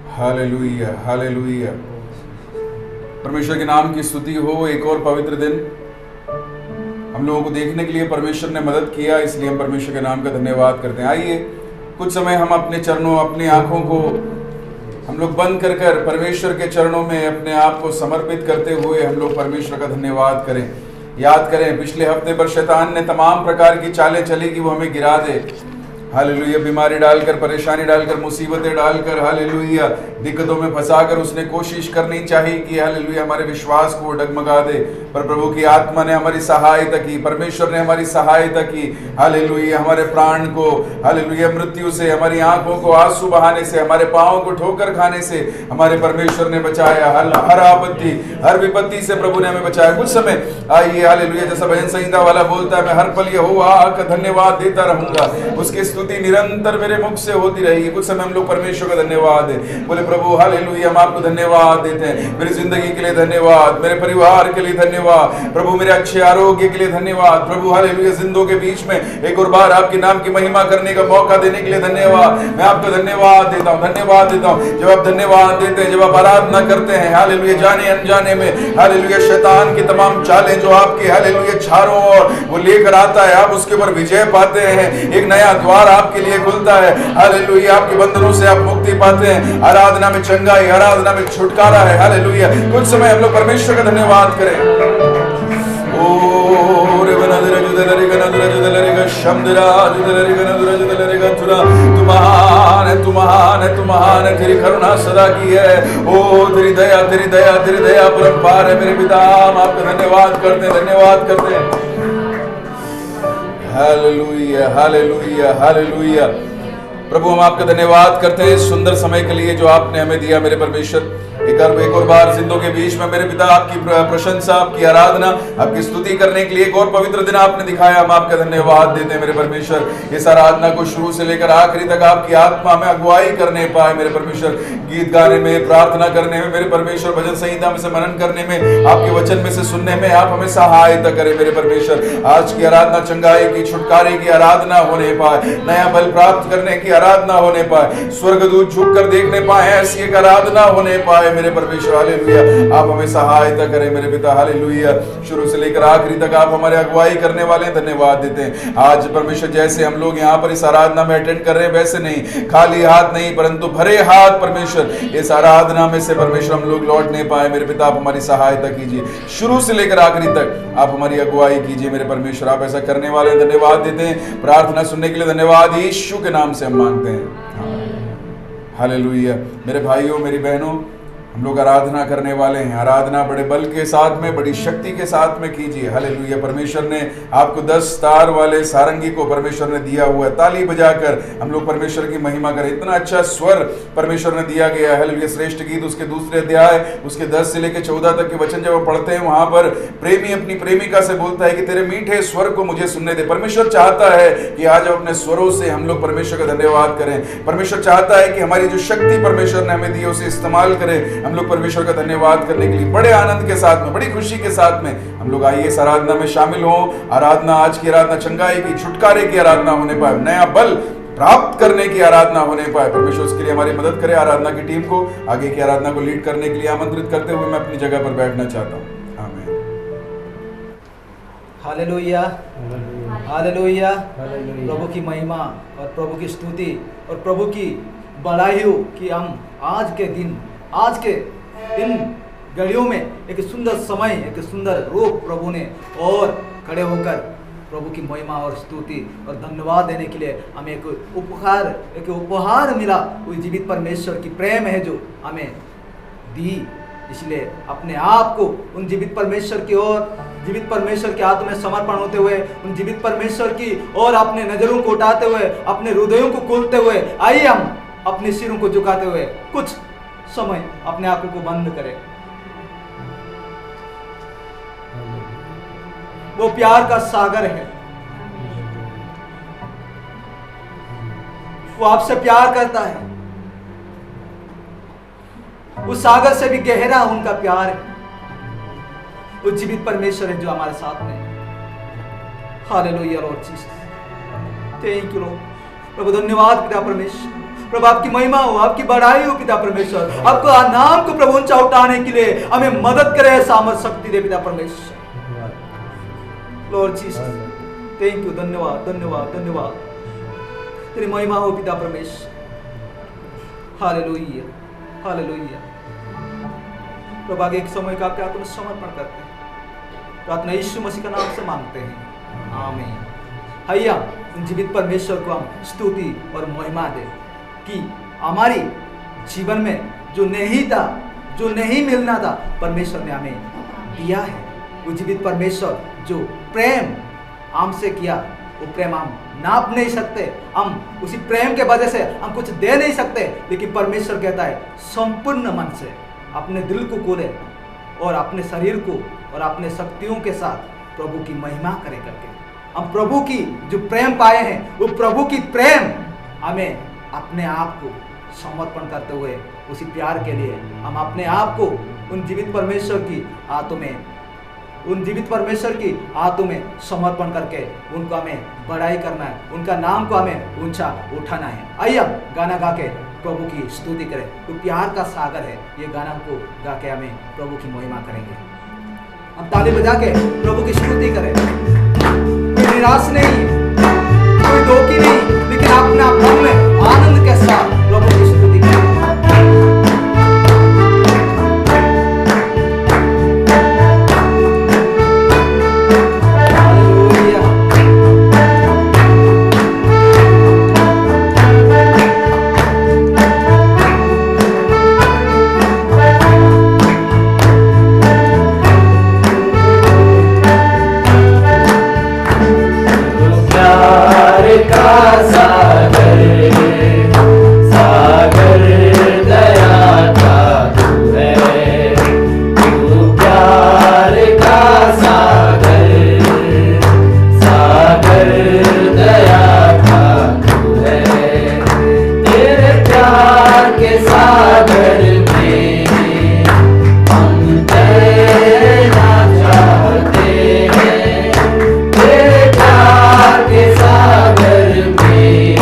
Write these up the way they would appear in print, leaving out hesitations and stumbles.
Hallelujah, hallelujah. परमेश्वर के नाम की स्तुति हो। एक और पवित्र दिन हम लोगों को देखने के लिए परमेश्वर ने मदद किया, इसलिए हम परमेश्वर के नाम का धन्यवाद करते हैं। आइए कुछ समय हम अपने चरणों, अपनी आंखों को हम लोग बंद कर कर परमेश्वर के चरणों में अपने आप को समर्पित करते हुए हम लोग परमेश्वर का धन्यवाद करें। याद करें, पिछले हफ्ते पर शैतान ने तमाम प्रकार की चालें चली कि वो हमें गिरा दे। हालेलुया। बीमारी डालकर, परेशानी डालकर, मुसीबतें डालकर, हालेलुया, दिक्कतों में फंसाकर उसने कोशिश करनी चाहिए कि हालेलुया हमारे विश्वास को डगमगा दे। पर प्रभु की आत्मा ने हमारी सहायता की, परमेश्वर ने हमारी सहायता की। हालेलुया। हमारे प्राण को हालेलुया मृत्यु से, हमारी आंखों को आंसू बहाने से, हमारे पांवों को ठोकर खाने से हमारे परमेश्वर ने बचाया। हर आपत्ति, हर विपत्ति से प्रभु ने हमें बचाया। कुछ समय आइए हालेलुया, जैसा भजन संहिता वाला बोलता है, मैं हर पल यहोवा का धन्यवाद देता रहूंगा, उसकी स्तुति निरंतर मेरे मुख से होती रहेगी। कुछ समय हम लोग परमेश्वर का धन्यवाद दें। बोले प्रभु हालेलुया, हम आपको धन्यवाद देते हैं। मेरी जिंदगी के लिए धन्यवाद, मेरे परिवार के लिए धन्यवाद प्रभु, मेरे अच्छे आरोग्य के लिए धन्यवाद प्रभु। हालेलुया। जिंदों के बीच में एक और बार आपके नाम की महिमा करने का मौका देने के लिए धन्यवाद। मैं आपको धन्यवाद देता हूँ, धन्यवाद देता हूँ। जब आप धन्यवाद देते हैं, जब आप आराधना करते हैं हालेलुया, जाने अनजाने में हालेलुया शैतान की तमाम चालें जो आपके हालेलुया चारों ओर वो लेकर आता है, आप उसके ऊपर विजय पाते हैं। एक नया द्वार आपके लिए खुलता है। हालेलुया। आपके बंधनों से आप मुक्ति पाते हैं। आराधना में चंगाई, आराधना में छुटकारा है। हालेलुया। कुछ समय हम लोग परमेश्वर का धन्यवाद करें। तुम्हारे तेरी करुणा सदा की है। ओ तेरी दया, तेरी दया, तेरी दया परंपार है। मेरे पिता, हम आपका धन्यवाद करते हैं, धन्यवाद करते हैं। Hallelujah, hallelujah, hallelujah. प्रभु हम आपका धन्यवाद करते हैं इस सुंदर समय के लिए जो आपने हमें दिया। मेरे परमेश्वर एक और बार जिंदों के बीच में मेरे पिता आपकी प्रशंसा, आपकी आराधना, आपकी स्तुति करने के लिए एक और पवित्र दिन आपने दिखाया। हम आपका धन्यवाद देते हैं मेरे परमेश्वर। इस आराधना को शुरू से लेकर आखिरी तक आपकी आत्मा में अगुवाई करने पाए मेरे परमेश्वर। गीत गाने में, प्रार्थना करने में मेरे परमेश्वर, भजन संहिता में से मनन करने में, आपके वचन में से सुनने में आप हमें सहायता करें मेरे परमेश्वर। आज की आराधना चंगाई की, छुटकारे की आराधना होने पाए, नया बल प्राप्त करने की आराधना होने पाए, स्वर्गदूत झुक कर देखने पाए, ऐसी एक आराधना होने पाए मेरे परमेश्वर। हालेलुया। आप हमें सहायता करें मेरे पिता। हालेलुया। शुरू से लेकर आखिरी तक आप हमारे अगुवाई करने वाले, धन्यवाद देते हैं। आज परमेश्वर जैसे हम लोग यहाँ पर इस आराधना में अटेंड कर रहे हैं, वैसे नहीं, खाली हाथ नहीं, परंतु भरे हाथ परमेश्वर इस आराधना में से परमेश्वर हम लोग लौट नहीं पाए मेरे पिता। आप हमारी सहायता कीजिए, शुरू से लेकर आखिरी तक आप हमारी अगुवाई कीजिए मेरे परमेश्वर। आप ऐसा करने वाले, धन्यवाद देते हैं। प्रार्थना सुनने के लिए धन्यवाद, यीशु के नाम से हम मांगते हैं। हालेलुया। मेरे भाइयों, मेरी बहनों, हम लोग आराधना करने वाले हैं। आराधना बड़े बल के साथ में, बड़ी शक्ति के साथ में कीजिए। हालेलुया। परमेश्वर ने आपको 10 तार वाले सारंगी को परमेश्वर ने दिया हुआ है। ताली बजाकर हम लोग परमेश्वर की महिमा करें। इतना अच्छा स्वर परमेश्वर ने दिया गया है। हालेलुया। श्रेष्ठ गीत उसके दूसरे अध्याय उसके 10 से लेकर 14 तक के वचन जब हम पढ़ते हैं, वहां पर प्रेमी अपनी प्रेमिका से बोलता है कि तेरे मीठे स्वर को मुझे सुनने दे। परमेश्वर चाहता है कि आज अपने स्वरों से हम लोग परमेश्वर का धन्यवाद करें। परमेश्वर चाहता है कि हमारी जो शक्ति परमेश्वर ने हमें दी है उसे इस्तेमाल करें। हम लोग परमेश्वर का धन्यवाद करने के लिए बड़े आनंद के साथ में, बड़ी खुशी के साथ में हम लोग आइए इस आराधना में शामिल हो। आराधना, आज की आराधना चंगाई की, छुटकारे की आराधना होने पाए, नया बल प्राप्त करने की आराधना होने पाए। परमेश्वर उसके लिए हमारी मदद करे। आराधना की टीम को आगे की आराधना को लीड करने के लिए आमंत्रित करते हुए मैं अपनी जगह पर बैठना चाहता हूँ। आमीन। Hallelujah, hallelujah. प्रभु की महिमा और प्रभु की स्तुति और प्रभु की बड़ाई हो कि हम आज के दिन, आज के इन घड़ियों में एक सुंदर समय, एक सुंदर रूप प्रभु ने और खड़े होकर प्रभु की महिमा और स्तुति और धन्यवाद देने के लिए हमें एक उपहार मिला। वो जीवित परमेश्वर की प्रेम है जो हमें दी। इसलिए अपने आप को उन जीवित परमेश्वर की ओर, जीवित परमेश्वर के हाथों में समर्पण होते हुए, उन जीवित परमेश्वर की और अपने नजरों को उठाते हुए, अपने हृदयों को खोलते हुए, आइए हम अपने सिरों को झुकाते हुए कुछ समय अपने आंखों को बंद करें। वो प्यार का सागर है, वो आपसे प्यार करता है। उस सागर से भी गहरा उनका प्यार है। वो जीवित परमेश्वर है जो हमारे साथ में। Hallelujah Lord Jesus, thank you Lord. प्रभु धन्यवाद पिता परमेश्वर। प्रभु आपकी महिमा हो, आपकी बढ़ाई हो पिता परमेश्वर। आपको नाम को प्रभु ऊंचा उठाने के लिए हमें मदद करे, सामर्थ शक्ति दे पिता परमेश्वर। लॉर्ड जीसस, थैंक यू, धन्यवाद धन्यवाद धन्यवाद। तेरी महिमा हो पिता परमेश्वर। Hallelujah hallelujah. प्रभु आगे एक समय का आपके हाथों में समर्पण करते हैं, प्रार्थना यीशु मसीह का नाम से मांगते हैं, आमीन। आइए उन जीवित परमेश्वर को हम स्तुति और महिमा दें कि हमारी जीवन में जो नहीं था, जो नहीं मिलना था, परमेश्वर ने हमें दिया है। वो जीवित परमेश्वर जो प्रेम हमसे किया, वो प्रेम हम नाप नहीं सकते, हम उसी प्रेम के वजह से हम कुछ दे नहीं सकते, लेकिन परमेश्वर कहता है संपूर्ण मन से अपने दिल को खोले और अपने शरीर को और अपने शक्तियों के साथ प्रभु की महिमा करे करके हम प्रभु की जो प्रेम पाए हैं, वो प्रभु की प्रेम हमें अपने आप को समर्पण करते हुए उसी प्यार के लिए हम अपने आप को उन जीवित परमेश्वर की हाथों में, उन जीवित परमेश्वर की हाथों में समर्पण करके उनको हमें बड़ाई करना है, उनका नाम को हमें ऊंचा उठाना है। आइए गाना गा के प्रभु की स्तुति करें। तो प्यार का सागर है, ये गाना को गा के हमें प्रभु की महिमा करेंगे। हम ताली बजा के प्रभु की स्तुति करें। कोई निराश नहीं, कोई दुखी नहीं, लेकिन अपना मन में आनंद के साथ प्रभु की स्तुति करें। सागर में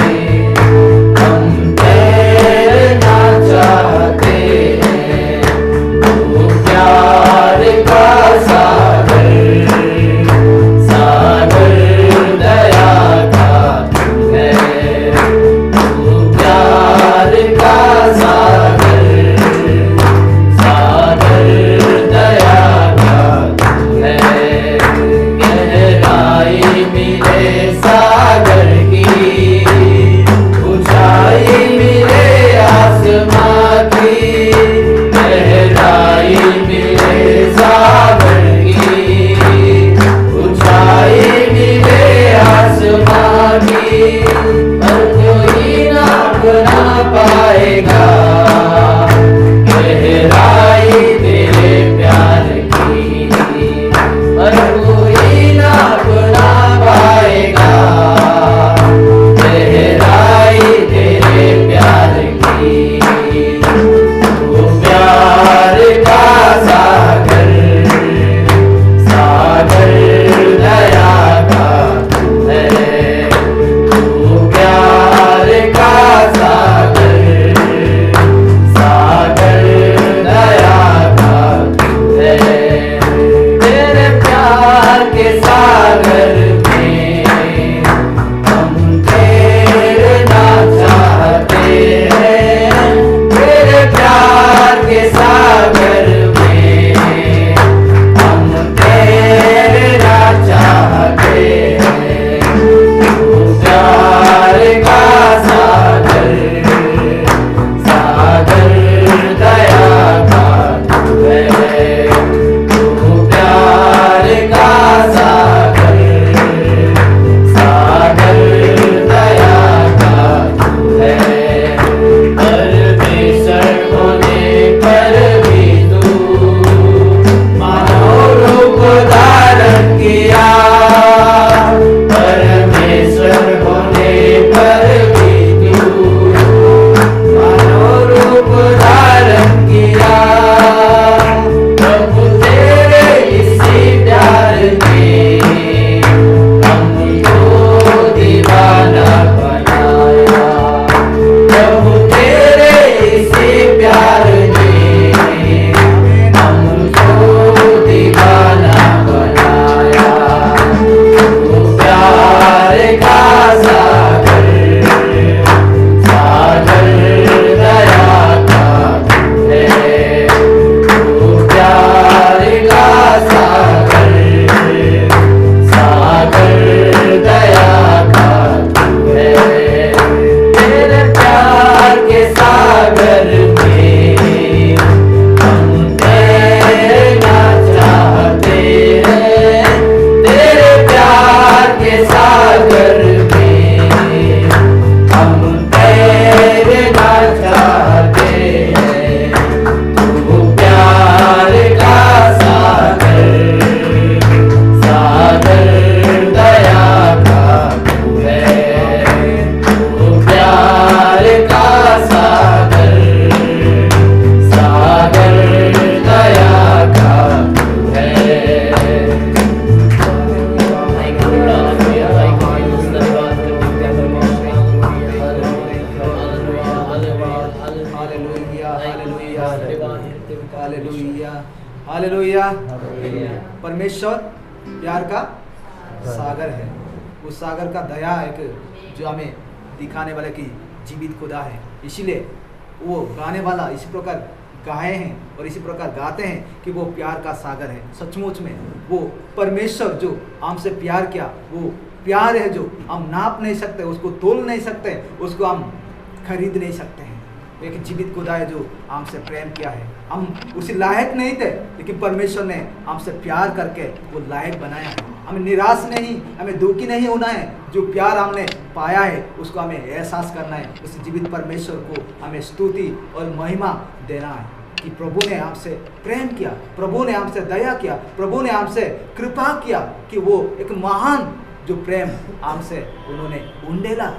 हालेलुया। परमेश्वर प्यार का सागर है। उस सागर का दया एक जो हमें दिखाने वाले की जीवित खुदा है। इसीलिए वो गाने वाला इसी प्रकार गाए हैं और इसी प्रकार गाते हैं कि वो प्यार का सागर है। सचमुच में वो परमेश्वर जो हमसे प्यार किया, वो प्यार है जो हम नाप नहीं सकते, उसको तोल नहीं सकते, उसको हम खरीद नहीं सकते हैं। एक जीवित खुदा है जो हमसे प्रेम किया है। हम उसी लायक नहीं थे, लेकिन परमेश्वर ने हमसे प्यार करके वो लायक बनाया है। हमें निराश नहीं, हमें दुखी नहीं होना है। जो प्यार हमने पाया है उसको हमें एहसास करना है। उस जीवित परमेश्वर को हमें स्तुति और महिमा देना है कि प्रभु ने हमसे प्रेम किया, प्रभु ने हमसे दया किया, प्रभु ने हमसे कृपा किया कि वो एक महान जो प्रेम हमसे उन्होंने उंडेला,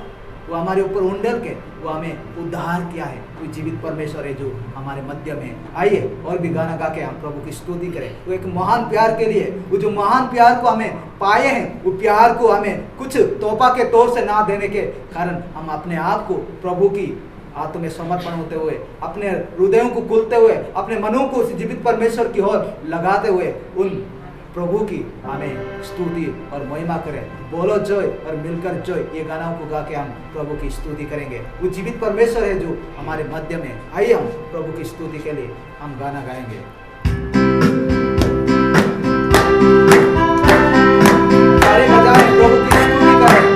वो हमारे ऊपर उंडेल के वो हमें उद्धार किया है। वो जीवित परमेश्वर है जो हमारे मध्य में। आइए और भी गाना गा के हम प्रभु की स्तुति करें। वो एक महान प्यार के लिए, वो जो महान प्यार को हमें पाए हैं, वो प्यार को हमें कुछ तोहफा के तौर से ना देने के कारण हम अपने आप को प्रभु की हाथों में समर्पण होते हुए, अपने हृदयों को खुलते हुए, अपने मनों को उस जीवित परमेश्वर की ओर लगाते हुए उन प्रभु की हमें स्तुति और महिमा करें। बोलो जय और मिलकर जय, ये गानों को गा के हम प्रभु की स्तुति करेंगे। वो जीवित परमेश्वर है जो हमारे मध्य में। आइए हम प्रभु की स्तुति के लिए हम गाना गाएंगे। ताली बजाएं, प्रभु की स्तुति करें।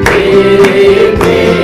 तेरे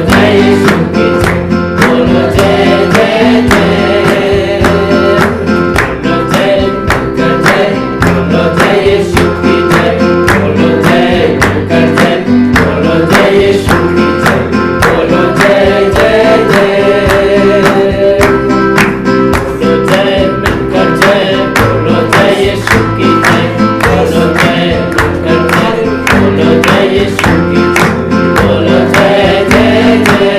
जय यीशु की जय, बोलो जय जय जय, बोलो जय कर जय, बोलो जय यीशु की जय, बोलो जय कर जय, बोलो जय यीशु की जय, बोलो जय जय जय, बोलो जय मिलकर जय, बोलो जय यीशु की जय, बोलो जय मिलकर जय, बोलो जय यीशु की जय, बोलो जय जय जय।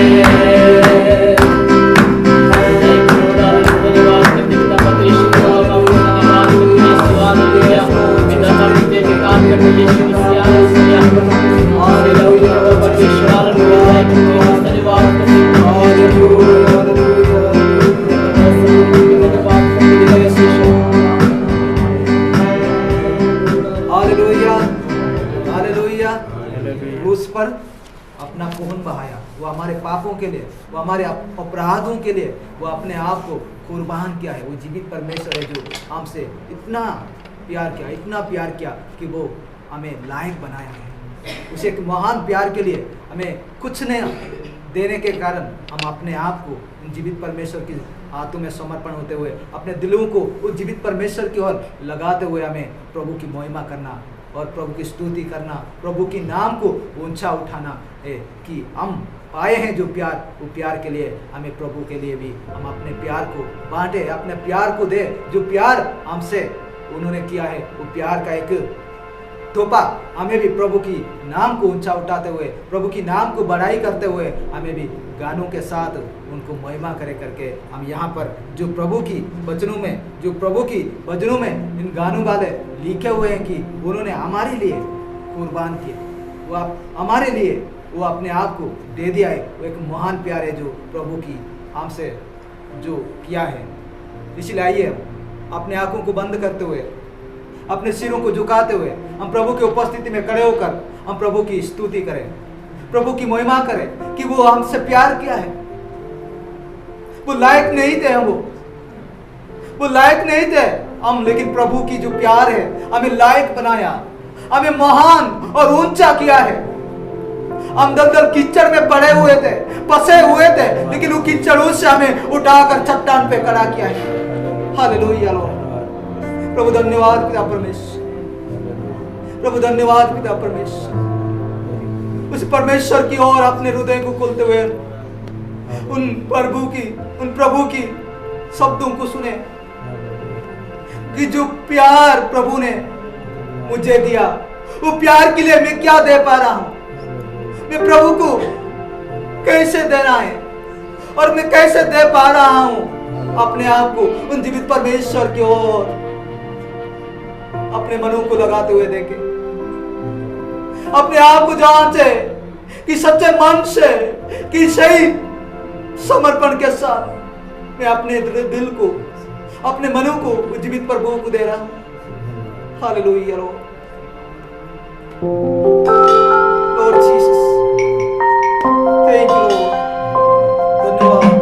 Hallelujah, hallelujah. क्रूस पर अपना खून बहाया, वो हमारे पापों के लिए, वो हमारे अपराधों के लिए, वो अपने आप को कुर्बान किया है। वो जीवित परमेश्वर है जो हमसे इतना प्यार किया, इतना प्यार किया कि वो हमें लायक बनाया है। उसे एक महान प्यार के लिए हमें कुछ नहीं देने के कारण हम अपने आप को उन जीवित परमेश्वर की हाथों में समर्पण होते हुए अपने दिलों को उस जीवित परमेश्वर की ओर लगाते हुए हमें प्रभु की महिमा करना और प्रभु की स्तुति करना, प्रभु की नाम को ऊंचा उठाना है कि हम पाए हैं जो प्यार, वो प्यार के लिए हमें प्रभु के लिए भी हम अपने प्यार को बांटे, अपने प्यार को दे। जो प्यार हमसे उन्होंने किया है वो प्यार का एक तोहफा हमें भी प्रभु की नाम को ऊंचा उठाते हुए, प्रभु की नाम को बड़ाई करते हुए हमें भी गानों के साथ उनको महिमा करे करके हम यहाँ पर जो प्रभु की वचनों में, जो प्रभु की वचनों में इन गानों वाले लिखे हुए हैं कि उन्होंने हमारे लिए कुर्बान किया, वो हमारे लिए वो अपने आप को दे दिया है। वो एक महान प्यार है जो प्रभु की हमसे जो किया है। इसलिए आइए अपने आंखों को बंद करते हुए, अपने सिरों को झुकाते हुए हम प्रभु की उपस्थिति में खड़े होकर हम प्रभु की स्तुति करें, प्रभु की महिमा करें कि वो हमसे प्यार किया है। वो लायक नहीं थे हम, वो लायक नहीं थे हम, लेकिन प्रभु की जो प्यार है हमें लायक बनाया, हमें महान और ऊंचा किया है। हम दलदल कीचड़ में पड़े हुए थे, फंसे हुए थे, लेकिन वो कीचड़ों से हमें उठाकर चट्टान पे खड़ा किया है। Hallelujah Lord. प्रभु धन्यवाद पिता परमेश्वर, प्रभु धन्यवाद पिता परमेश्वर। उस परमेश्वर की ओर अपने हृदय को खोलते हुए उन प्रभु की शब्दों को सुने कि जो प्यार प्रभु ने मुझे दिया, वो प्यार के लिए मैं क्या दे पा रहा हूं, मैं प्रभु को कैसे देना है और मैं कैसे दे पा रहा हूं अपने आप को उन जीवित परमेश्वर की ओर अपने मनों को लगाते हुए देखे, अपने आप को जांचे कि सच्चे मन से, कि सही समर्पण के साथ मैं अपने दिल को, अपने मनों को जीवित प्रभु को दे रहा हूं। Hallelujah Lord Jesus, thank you Lord, धन्यवाद।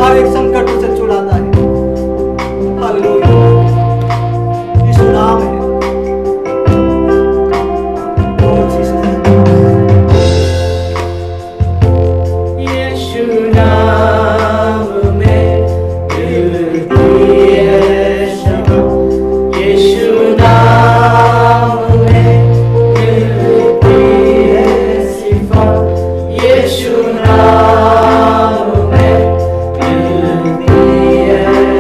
हर एक संकटों से छुड़ाता है। हालेलुया, यीशु नाम है। Lord Jesus. यीशु नाम में मिलती है शिफा, यीशु नाम में मिलती है शिफा, यीशु नाम में मिलती है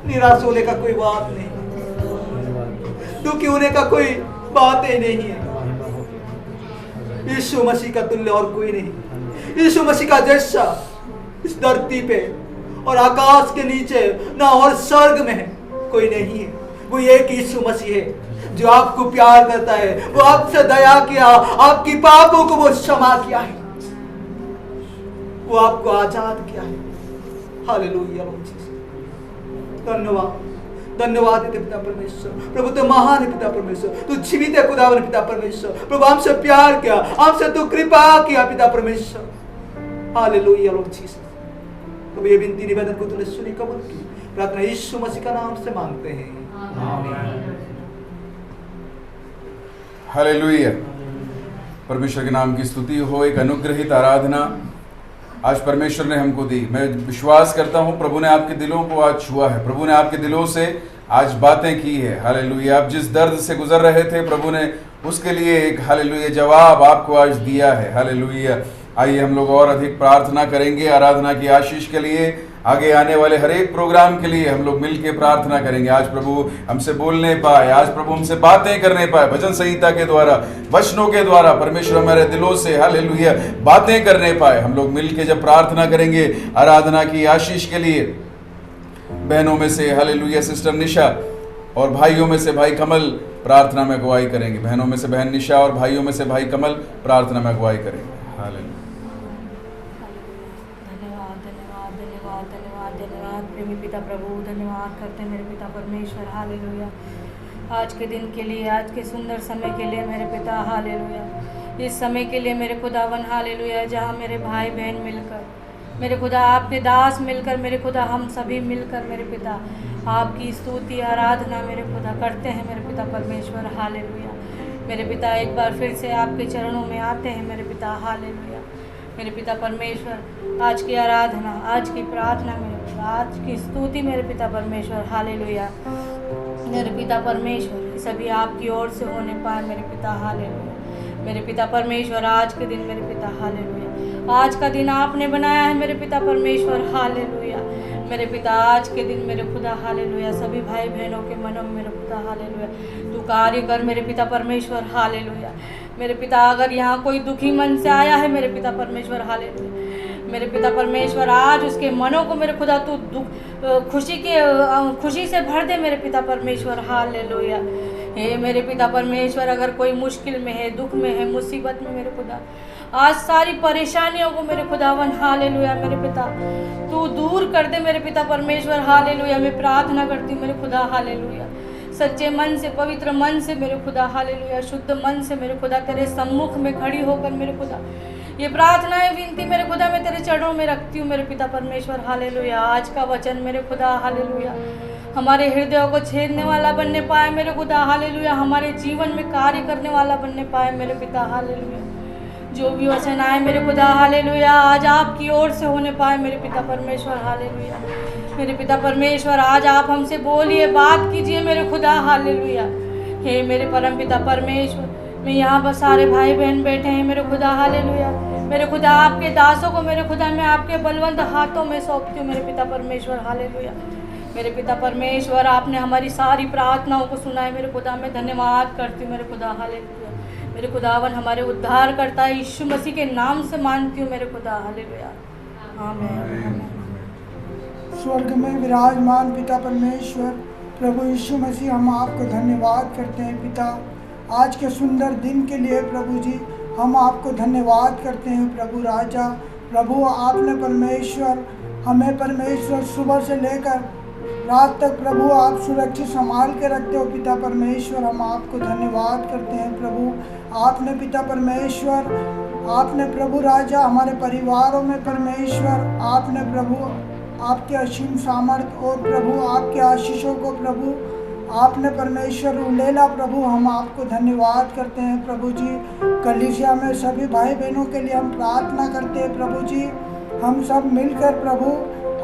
निराश होने का कोई बात नहीं, दुखी होने का कोई बात ही नहीं है। यीशु मसीह का तुल्य और कोई नहीं। यीशु मसीह का जैसा इस धरती पे और आकाश के नीचे ना और स्वर्ग में कोई नहीं है। वो एक यीशु मसीह है जो आपको प्यार करता है, वो आपसे दया किया, आपकी पापों को वो क्षमा किया है, वो आपको आजाद किया है। हालेलुया। धन्यवाद, धन्यवाद है पिता परमेश्वर। प्रभु तो महान है पिता परमेश्वर, तू जीवित है खुदावन पिता परमेश्वर। प्रभु हमसे प्यार किया, हमसे तू कृपा किया पिता परमेश्वर। Hallelujah Lord Jesus. प्रभु ये विनती निवेदन को तूने सुनी, कबूल की। प्रार्थना यीशु मसीह का नाम से मांगते हैं, आमीन। हालेलुया। परमेश्वर के नाम की स्तुति हो। एक अनुग्रहित आराधना आज परमेश्वर ने हमको दी। मैं विश्वास करता हूँ प्रभु ने आपके दिलों को आज छुआ है, प्रभु ने आपके दिलों से आज बातें की है। हालेलुया। आप जिस दर्द से गुजर रहे थे प्रभु ने उसके लिए एक हालेलुया जवाब आपको आज दिया है। हालेलुया। आइए हम लोग और अधिक प्रार्थना करेंगे आराधना की आशीष के लिए, आगे आने वाले हर एक प्रोग्राम के लिए हम लोग मिलके प्रार्थना करेंगे। आज प्रभु हमसे बोलने पाए, आज प्रभु हमसे बातें करने पाए, भजन संहिता के द्वारा, वचनों के द्वारा परमेश्वर हमारे दिलों से हालेलुया बातें करने पाए। हम लोग मिलके जब प्रार्थना करेंगे आराधना की आशीष के लिए, बहनों में से हालेलुया सिस्टर निशा और भाइयों में से भाई कमल प्रार्थना में अगुवाई करेंगे। बहनों में से बहन निशा और भाइयों में से भाई कमल प्रार्थना में अगुवाई करेंगे। हालेलुया। प्रेमी पिता प्रभु धन्यवाद करते हैं मेरे पिता परमेश्वर। हालेलुया। आज के दिन के लिए, आज के सुंदर समय के लिए मेरे पिता हालेलुया, इस समय के लिए मेरे खुदावन हालेलुया, जहाँ मेरे भाई बहन मिलकर, मेरे खुदा आपके दास मिलकर, मेरे खुदा हम सभी मिलकर मेरे पिता आपकी स्तुति आराधना मेरे खुदा करते हैं मेरे पिता परमेश्वर। हालेलुया। मेरे पिता एक बार फिर से आपके चरणों में आते हैं मेरे पिता। हालेलुया। मेरे पिता परमेश्वर आज की आराधना, आज की प्रार्थना मेरे पिता, आज की स्तुति मेरे पिता परमेश्वर। हालेलुया। मेरे पिता परमेश्वर सभी आपकी ओर से होने पाए मेरे पिता। हालेलुया। मेरे पिता परमेश्वर आज के दिन मेरे पिता हालेलुया, आज का दिन आपने बनाया है मेरे पिता परमेश्वर हालेलुया। मेरे पिता आज के दिन मेरे खुदा हालेलुया, सभी भाई बहनों के मनों में मेरे खुदा हालेलुया तू कार्य कर मेरे पिता परमेश्वर हालेलुया। मेरे पिता अगर यहाँ कोई दुखी मन से आया है मेरे पिता परमेश्वर हालेलुया, मेरे पिता परमेश्वर आज उसके मनों को मेरे खुदा तू खुशी से भर दे मेरे पिता परमेश्वर हालेलुया। हे मेरे पिता परमेश्वर अगर कोई मुश्किल में है, दुख में है, मुसीबत में मेरे खुदा आज सारी परेशानियों को मेरे खुदावन हालेलुया मेरे पिता तू दूर कर दे मेरे पिता परमेश्वर हालेलुया। मैं प्रार्थना करती हूँ मेरे खुदा हालेलुया, सच्चे मन से, पवित्र मन से मेरे खुदा हालेलुया, शुद्ध मन से मेरे खुदा तेरे सम्मुख में खड़ी होकर मेरे खुदा ये प्रार्थना है, विनती मेरे खुदा मैं तेरे चरणों में रखती हूँ मेरे पिता परमेश्वर हालेलुया। आज का वचन मेरे खुदा हालेलुया हमारे हृदयों को छेदने वाला बनने पाए मेरे खुदा हालेलुया, हमारे जीवन में कार्य करने वाला बनने पाए मेरे पिता हालेलुया। जो भी वचन आए मेरे खुदा हालेलुया आज आपकी ओर से होने पाए मेरे पिता परमेश्वर हालेलुया। मेरे पिता परमेश्वर आज आप हमसे बोलिए, बात कीजिए मेरे खुदा हालेलुया। हे मेरे परम पिता परमेश्वर, मैं यहाँ पर सारे भाई बहन बैठे हैं मेरे खुदा हालेलुया। मेरे खुदा आपके दासों को मेरे खुदा मैं आपके बलवंत हाथों में सौंपती हूँ मेरे पिता परमेश्वर हालेलुया। मेरे पिता परमेश्वर आपने हमारी सारी प्रार्थनाओं को सुना है मेरे खुदा मैं धन्यवाद करती हूँ मेरे खुदा हालेलुया। मेरे खुदावन हमारे उद्धार करता है यीशु मसीह के नाम से मानती हूँ मेरे खुदा हालेलुया, आमीन। स्वर्ग में विराजमान पिता परमेश्वर प्रभु यीशु मसीह, हम आपको धन्यवाद करते हैं पिता आज के सुंदर दिन के लिए। प्रभु जी हम आपको धन्यवाद करते हैं प्रभु राजा। प्रभु आपने परमेश्वर हमें परमेश्वर सुबह से लेकर रात तक प्रभु आप सुरक्षित संभाल के रखते हो पिता परमेश्वर, हम आपको धन्यवाद करते हैं प्रभु। आपने पिता परमेश्वर, आपने प्रभु राजा हमारे परिवारों में परमेश्वर आपने प्रभु आपके असीम सामर्थ्य और प्रभु आपके आशीषों को प्रभु आपने परमेश्वर उंडेला प्रभु, हम आपको धन्यवाद करते हैं प्रभु जी। कलीसिया में सभी भाई बहनों के लिए हम प्रार्थना करते हैं प्रभु जी, हम सब मिलकर प्रभु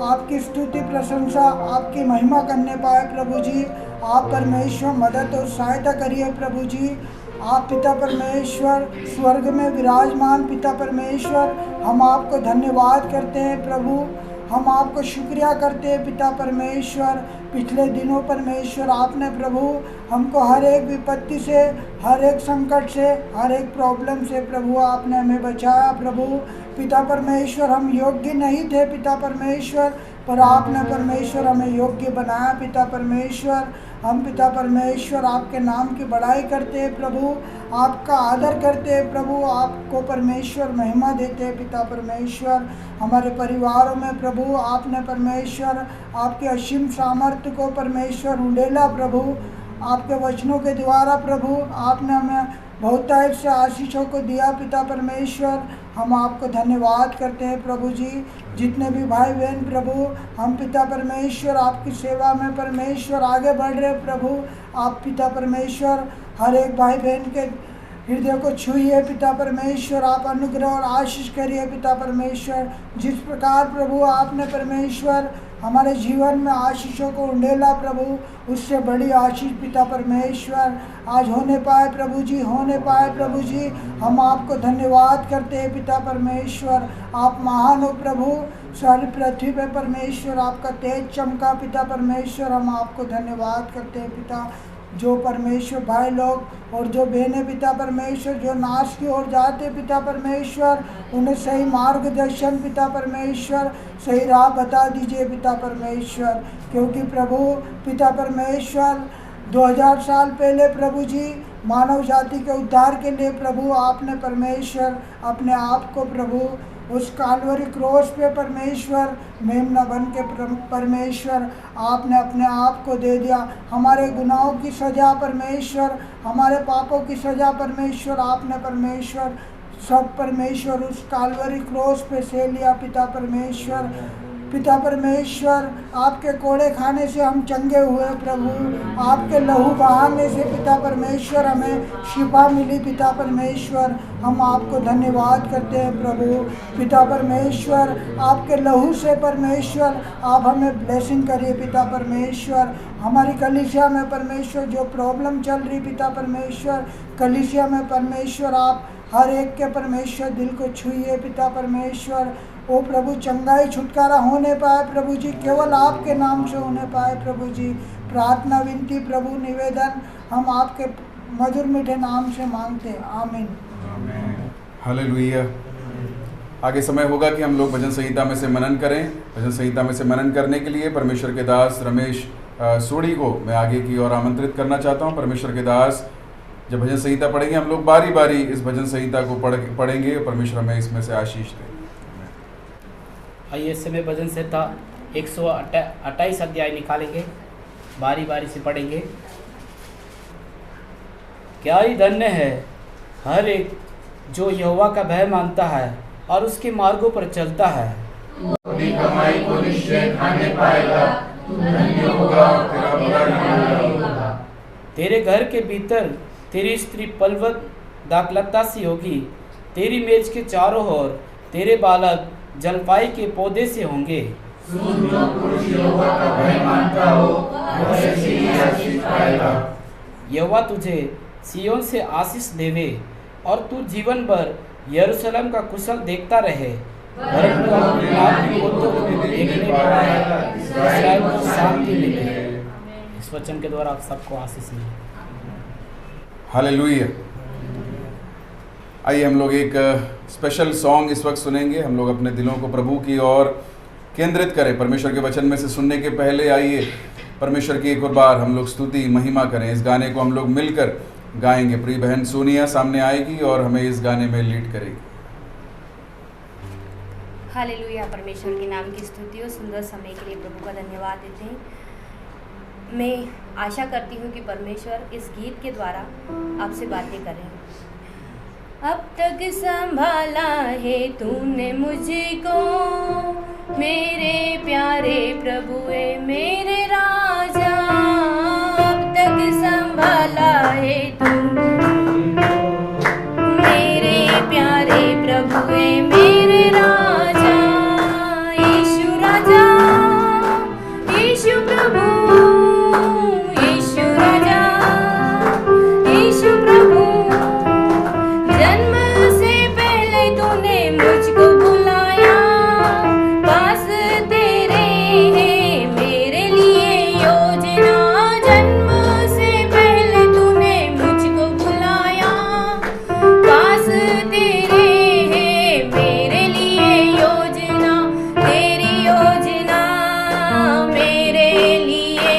आपकी स्तुति प्रशंसा आपकी महिमा करने पाए प्रभु जी। आप परमेश्वर मदद और सहायता करिए प्रभु जी। आप पिता परमेश्वर स्वर्ग में विराजमान पिता परमेश्वर, हम आपको धन्यवाद करते हैं प्रभु, हम आपको शुक्रिया करते हैं पिता परमेश्वर। पिछले दिनों परमेश्वर आपने प्रभु हमको हर एक विपत्ति से, हर एक संकट से, हर एक प्रॉब्लम से प्रभु आपने हमें बचाया प्रभु। पिता परमेश्वर हम योग्य नहीं थे पिता परमेश्वर, पर आपने परमेश्वर हमें योग्य बनाया पिता परमेश्वर। हम पिता परमेश्वर आपके नाम की बड़ाई करते हैं प्रभु, आपका आदर करते हैं प्रभु, आपको परमेश्वर महिमा देते हैं पिता परमेश्वर। हमारे परिवारों में प्रभु आपने परमेश्वर आपके असीम सामर्थ्य को परमेश्वर उंडेला प्रभु, आपके वचनों के द्वारा प्रभु आपने हमें बहुतायत से आशीषों को दिया पिता परमेश्वर, हम आपको धन्यवाद करते हैं प्रभु जी। जितने भी भाई बहन प्रभु हम पिता परमेश्वर आपकी सेवा में परमेश्वर आगे बढ़ रहे प्रभु, आप पिता परमेश्वर हर एक भाई बहन के हृदय को छुइए पिता परमेश्वर, आप अनुग्रह और आशीष करिए पिता परमेश्वर। जिस प्रकार प्रभु आपने परमेश्वर हमारे जीवन में आशीषों को उंडेला प्रभु, उससे बड़ी आशीष पिता परमेश्वर आज होने पाए प्रभु जी, होने पाए प्रभु जी। हम आपको धन्यवाद करते हैं पिता परमेश्वर, आप महान हो प्रभु। सारी पृथ्वी पे परमेश्वर आपका तेज चमका पिता परमेश्वर, हम आपको धन्यवाद करते हैं पिता। जो परमेश्वर भाई लोग और जो बहनें पिता परमेश्वर जो नाश की ओर जाते पिता परमेश्वर, उन्हें सही मार्गदर्शन पिता परमेश्वर, सही राह बता दीजिए पिता परमेश्वर। क्योंकि प्रभु पिता परमेश्वर 2000 साल पहले प्रभु जी मानव जाति के उद्धार के लिए प्रभु आपने परमेश्वर अपने आप को प्रभु उस कालवरी क्रॉस पे परमेश्वर मेमना बन के परमेश्वर आपने अपने आप को दे दिया। हमारे गुनाहों की सज़ा परमेश्वर, हमारे पापों की सज़ा परमेश्वर आपने परमेश्वर सब परमेश्वर उस कालवरी क्रॉस पे से लिया पिता परमेश्वर। पिता परमेश्वर, आपके कोड़े खाने से हम चंगे हुए प्रभु, आपके लहू बहाने से पिता परमेश्वर हमें शिफा मिली पिता परमेश्वर। हम आपको धन्यवाद करते हैं प्रभु। पिता परमेश्वर, आपके लहू से परमेश्वर आप हमें ब्लेसिंग करिए पिता परमेश्वर। हमारी कलीसिया में परमेश्वर जो प्रॉब्लम चल रही पिता परमेश्वर, कलीसिया में परमेश्वर आप हर एक के परमेश्वर दिल को छुइए पिता परमेश्वर। ओ प्रभु, चंगाई छुटकारा होने पाए प्रभु जी, केवल आपके नाम से होने पाए प्रभु जी। प्रार्थना विनती प्रभु निवेदन हम आपके मधुर मीठे नाम से मांगते हैं, आमीन। हालेलुया। आगे समय होगा कि हम लोग भजन संहिता में से मनन करें। भजन संहिता में से मनन करने के लिए परमेश्वर के दास रमेश सोढ़ी को मैं आगे की ओर आमंत्रित करना चाहता हूं। परमेश्वर के दास जब भजन संहिता पढ़ेंगे, हम लोग बारी बारी इस भजन संहिता को पढ़ेंगे। परमेश्वर हमें इसमें से आशीष दे। आइए इस समय भजन संहिता 128 अध्याय निकालेंगे, बारी बारी से पढ़ेंगे। क्या ही धन्य है हर एक जो यहोवा का भय मानता है और उसके मार्गों पर चलता है। अपनी कमाई को निश्चय खाने पाएगा, तू धन्य होगा, तेरा बुरा नहीं होगा। तेरे घर के भीतर तेरी स्त्री पलवत दाखलता सी होगी, तेरी मेज के चारों ओर तेरे बालक जलपाई के पौधे से होंगे। सुन, जो पुरुष यहोवा का भय मानता हो वह ऐसे ही आशीष पाएगा। यहोवा तुझे सिय्योन से आशीष देवे और तू जीवन भर यरूशलेम का कुशल देखता रहे। परंतु अपने नाती पोतों को देखने पर इस्राएल को शांति मिले। इस वचन के द्वारा आप सबको आशीष मिले। हालेलुया। आइए हम लोग एक स्पेशल सॉन्ग इस वक्त सुनेंगे। हम लोग अपने दिलों को प्रभु की ओर केंद्रित करें। परमेश्वर के वचन में से सुनने के पहले आइए परमेश्वर की एक और बार हम लोग स्तुति महिमा करें। इस गाने को हम लोग मिलकर गाएंगे। प्रिय बहन सोनिया सामने आएगी और हमें इस गाने में लीड करेगी। हालेलुया। परमेश्वर के नाम की स्तुति और सुंदर समय के लिए प्रभु का धन्यवाद देते हैं। मैं आशा करती हूँ कि परमेश्वर इस गीत के द्वारा आपसे बातें करें। अब तक संभाला है तूने मुझको, मेरे प्यारे प्रभुए मेरे राजा। अब तक संभाला है तूने मेरे प्यारे प्रभुए मेरे राजा। यीशु राजा, यीशु प्रभु, यीशु राजा, यीशु प्रभु। जन्म से पहले तूने मुझको बुलाया, पास तेरे है मेरे लिए योजना। जन्म से पहले तूने मुझको बुलाया, पास तेरे है मेरे लिए योजना। तेरी योजना मेरे लिए,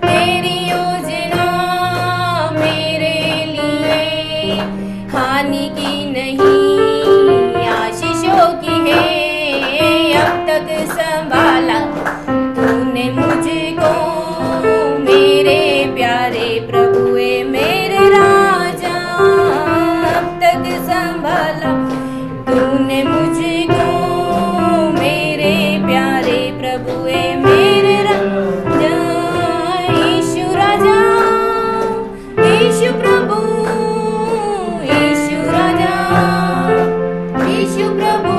तेरी योजना मेरे लिए हानि की नहीं आशीषों की है। अब तक संभाला तूने मुझको, मेरे प्यारे प्रभुए मेरे राजा। अब तक संभाला तूने मुझको, मेरे प्यारे प्रभुए मेरे राजा। यीशु राजा, यीशु प्रभु, यीशु राजा, यीशु प्रभु।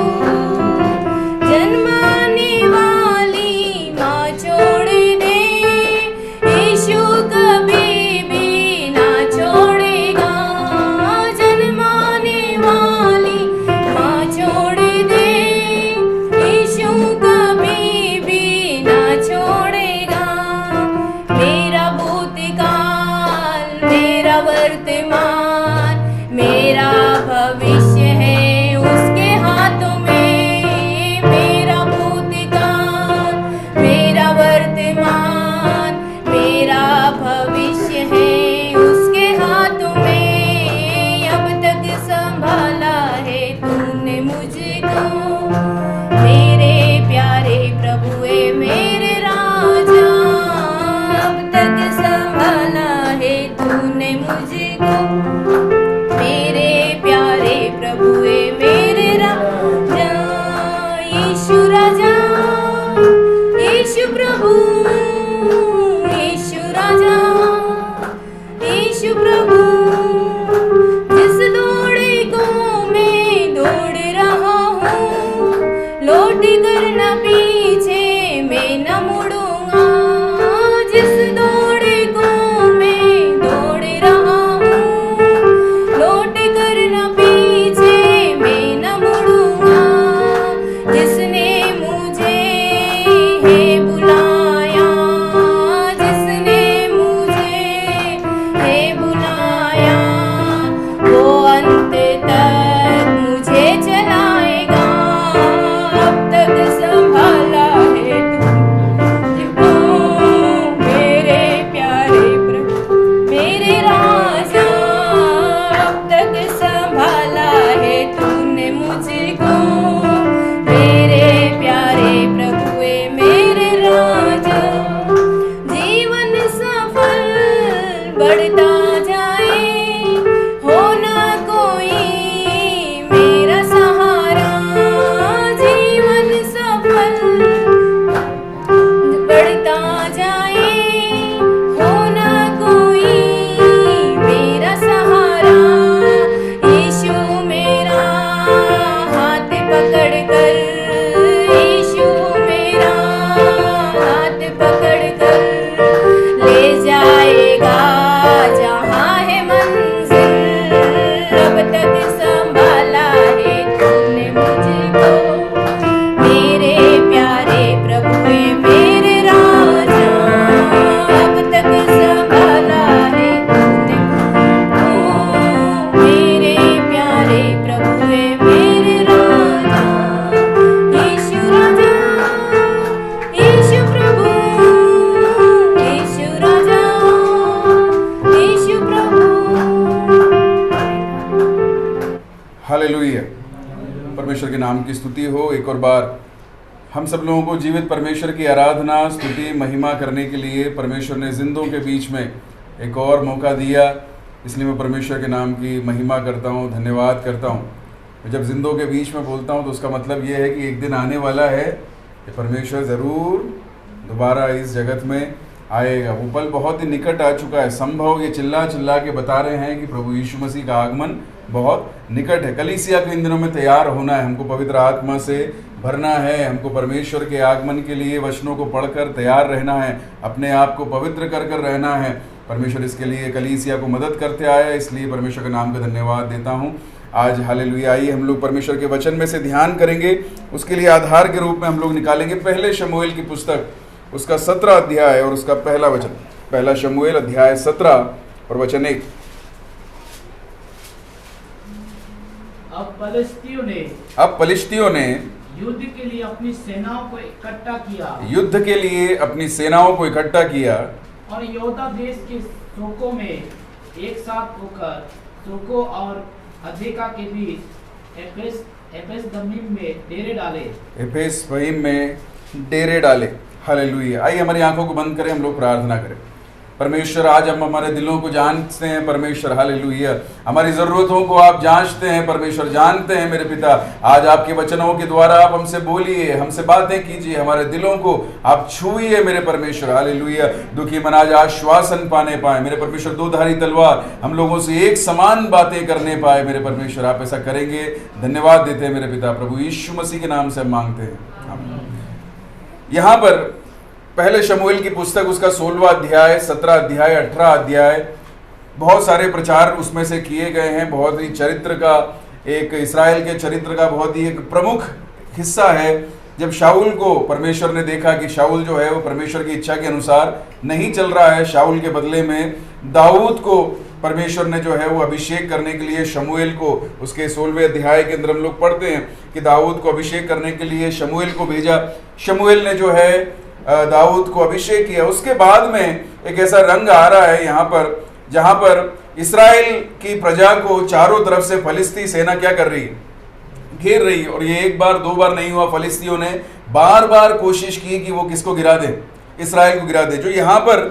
जन्माने वाली माँ छोड़ दे, यीशु कभी भी ना छोड़ेगा। जन्माने वाली माँ छोड़ दे, यीशु कभी भी ना छोड़ेगा। मेरा भूतकाल, मेरा वर्तमान, मेरा भविष्य है उसके हाथों में। मेरा भूतकाल, मेरा वर्तमान, मेरा भविष्य है उसके हाथों में। अब तक संभाला है तूने मुझको, मेरे प्यारे प्रभुए मेरे राजा। अब तक संभाला है तूने मुझको, मेरे प्यारे प्रभुए मेरे राजा। यीशु राजा, परमेश्वर के नाम की स्तुति हो। एक और बार हम सब लोगों को जीवित परमेश्वर की आराधना, स्तुति, महिमा करने के लिए परमेश्वर ने जिंदों के बीच में एक और मौका दिया, इसलिए मैं परमेश्वर के नाम की महिमा करता हूँ, धन्यवाद करता हूँ। जब जिंदों के बीच में बोलता हूँ तो उसका मतलब ये है कि एक दिन आने वाला है कि परमेश्वर ज़रूर दोबारा इस जगत में आएगा। वो पल बहुत ही निकट आ चुका है। संभव ये चिल्ला चिल्ला के बता रहे हैं कि प्रभु यीशु मसीह का आगमन बहुत निकट है। कलीसिया को इन दिनों में तैयार होना है, हमको पवित्र आत्मा से भरना है, हमको परमेश्वर के आगमन के लिए वचनों को पढ़कर तैयार रहना है, अपने आप को पवित्र कर कर रहना है। परमेश्वर इसके लिए कलीसिया को मदद करते आया, इसलिए परमेश्वर के नाम का धन्यवाद देता हूँ। आज हालेलुया, आइए हम लोग परमेश्वर के वचन में से ध्यान करेंगे। उसके लिए आधार के रूप में हम लोग निकालेंगे पहले शमूएल की पुस्तक, उसका 17 अध्याय और उसका पहला वचन। पहला शमूएल अध्याय 17 और वचन 1। अब फलिश्तियों ने युद्ध के लिए अपनी सेनाओं को इकट्ठा किया और यहूदा देश के सोको में एक साथ होकर सोको और अधेका के बीच एफेस दमीम में डेरे डाले। हालेलुया। आइए हमारी आंखों को बंद करें, हम लोग प्रार्थना करें। परमेश्वर, आज हम हमारे दिलों को जानते हैं परमेश्वर, हालेलुया। हमारी ज़रूरतों को आप जांचते हैं परमेश्वर, जानते हैं मेरे पिता। आज आपके वचनों के द्वारा आप हमसे बोलिए, हमसे बातें कीजिए, हमारे दिलों को आप छुइए मेरे परमेश्वर, हालेलुया। दुखी मन आज आश्वासन पाने पाए मेरे परमेश्वर, दो धारी तलवार हम लोगों से एक समान बातें करने पाए मेरे परमेश्वर। आप ऐसा करेंगे, धन्यवाद देते हैं मेरे पिता। प्रभु यीशु मसीह के नाम से हम मांगते हैं, आमीन। यहाँ पर पहले शमूएल की पुस्तक, उसका 16वां अध्याय, 17 अध्याय, 18 अध्याय, बहुत सारे प्रचार उसमें से किए गए हैं। बहुत ही चरित्र का, एक इस्राएल के चरित्र का बहुत ही एक प्रमुख हिस्सा है। जब शाऊल को परमेश्वर ने देखा कि शाऊल जो है वो परमेश्वर की इच्छा के अनुसार नहीं चल रहा है, शाऊल के बदले में दाऊद को परमेश्वर ने जो है वो अभिषेक करने के लिए शमूएल को, उसके 16वें अध्याय के अंदर हम लोग पढ़ते हैं कि दाऊद को अभिषेक करने के लिए शमूएल को भेजा। शमूएल ने जो है दाऊद को अभिषेक किया। उसके बाद में एक ऐसा रंग आ रहा है यहाँ पर, जहाँ पर इस्राएल की प्रजा को चारों तरफ से फलिस्ती सेना क्या कर रही है, घेर रही है। और ये एक बार दो बार नहीं हुआ, फलिस्तियों ने बार बार कोशिश की कि वो किसको गिरा दे, इस्राएल को गिरा दे। जो यहाँ पर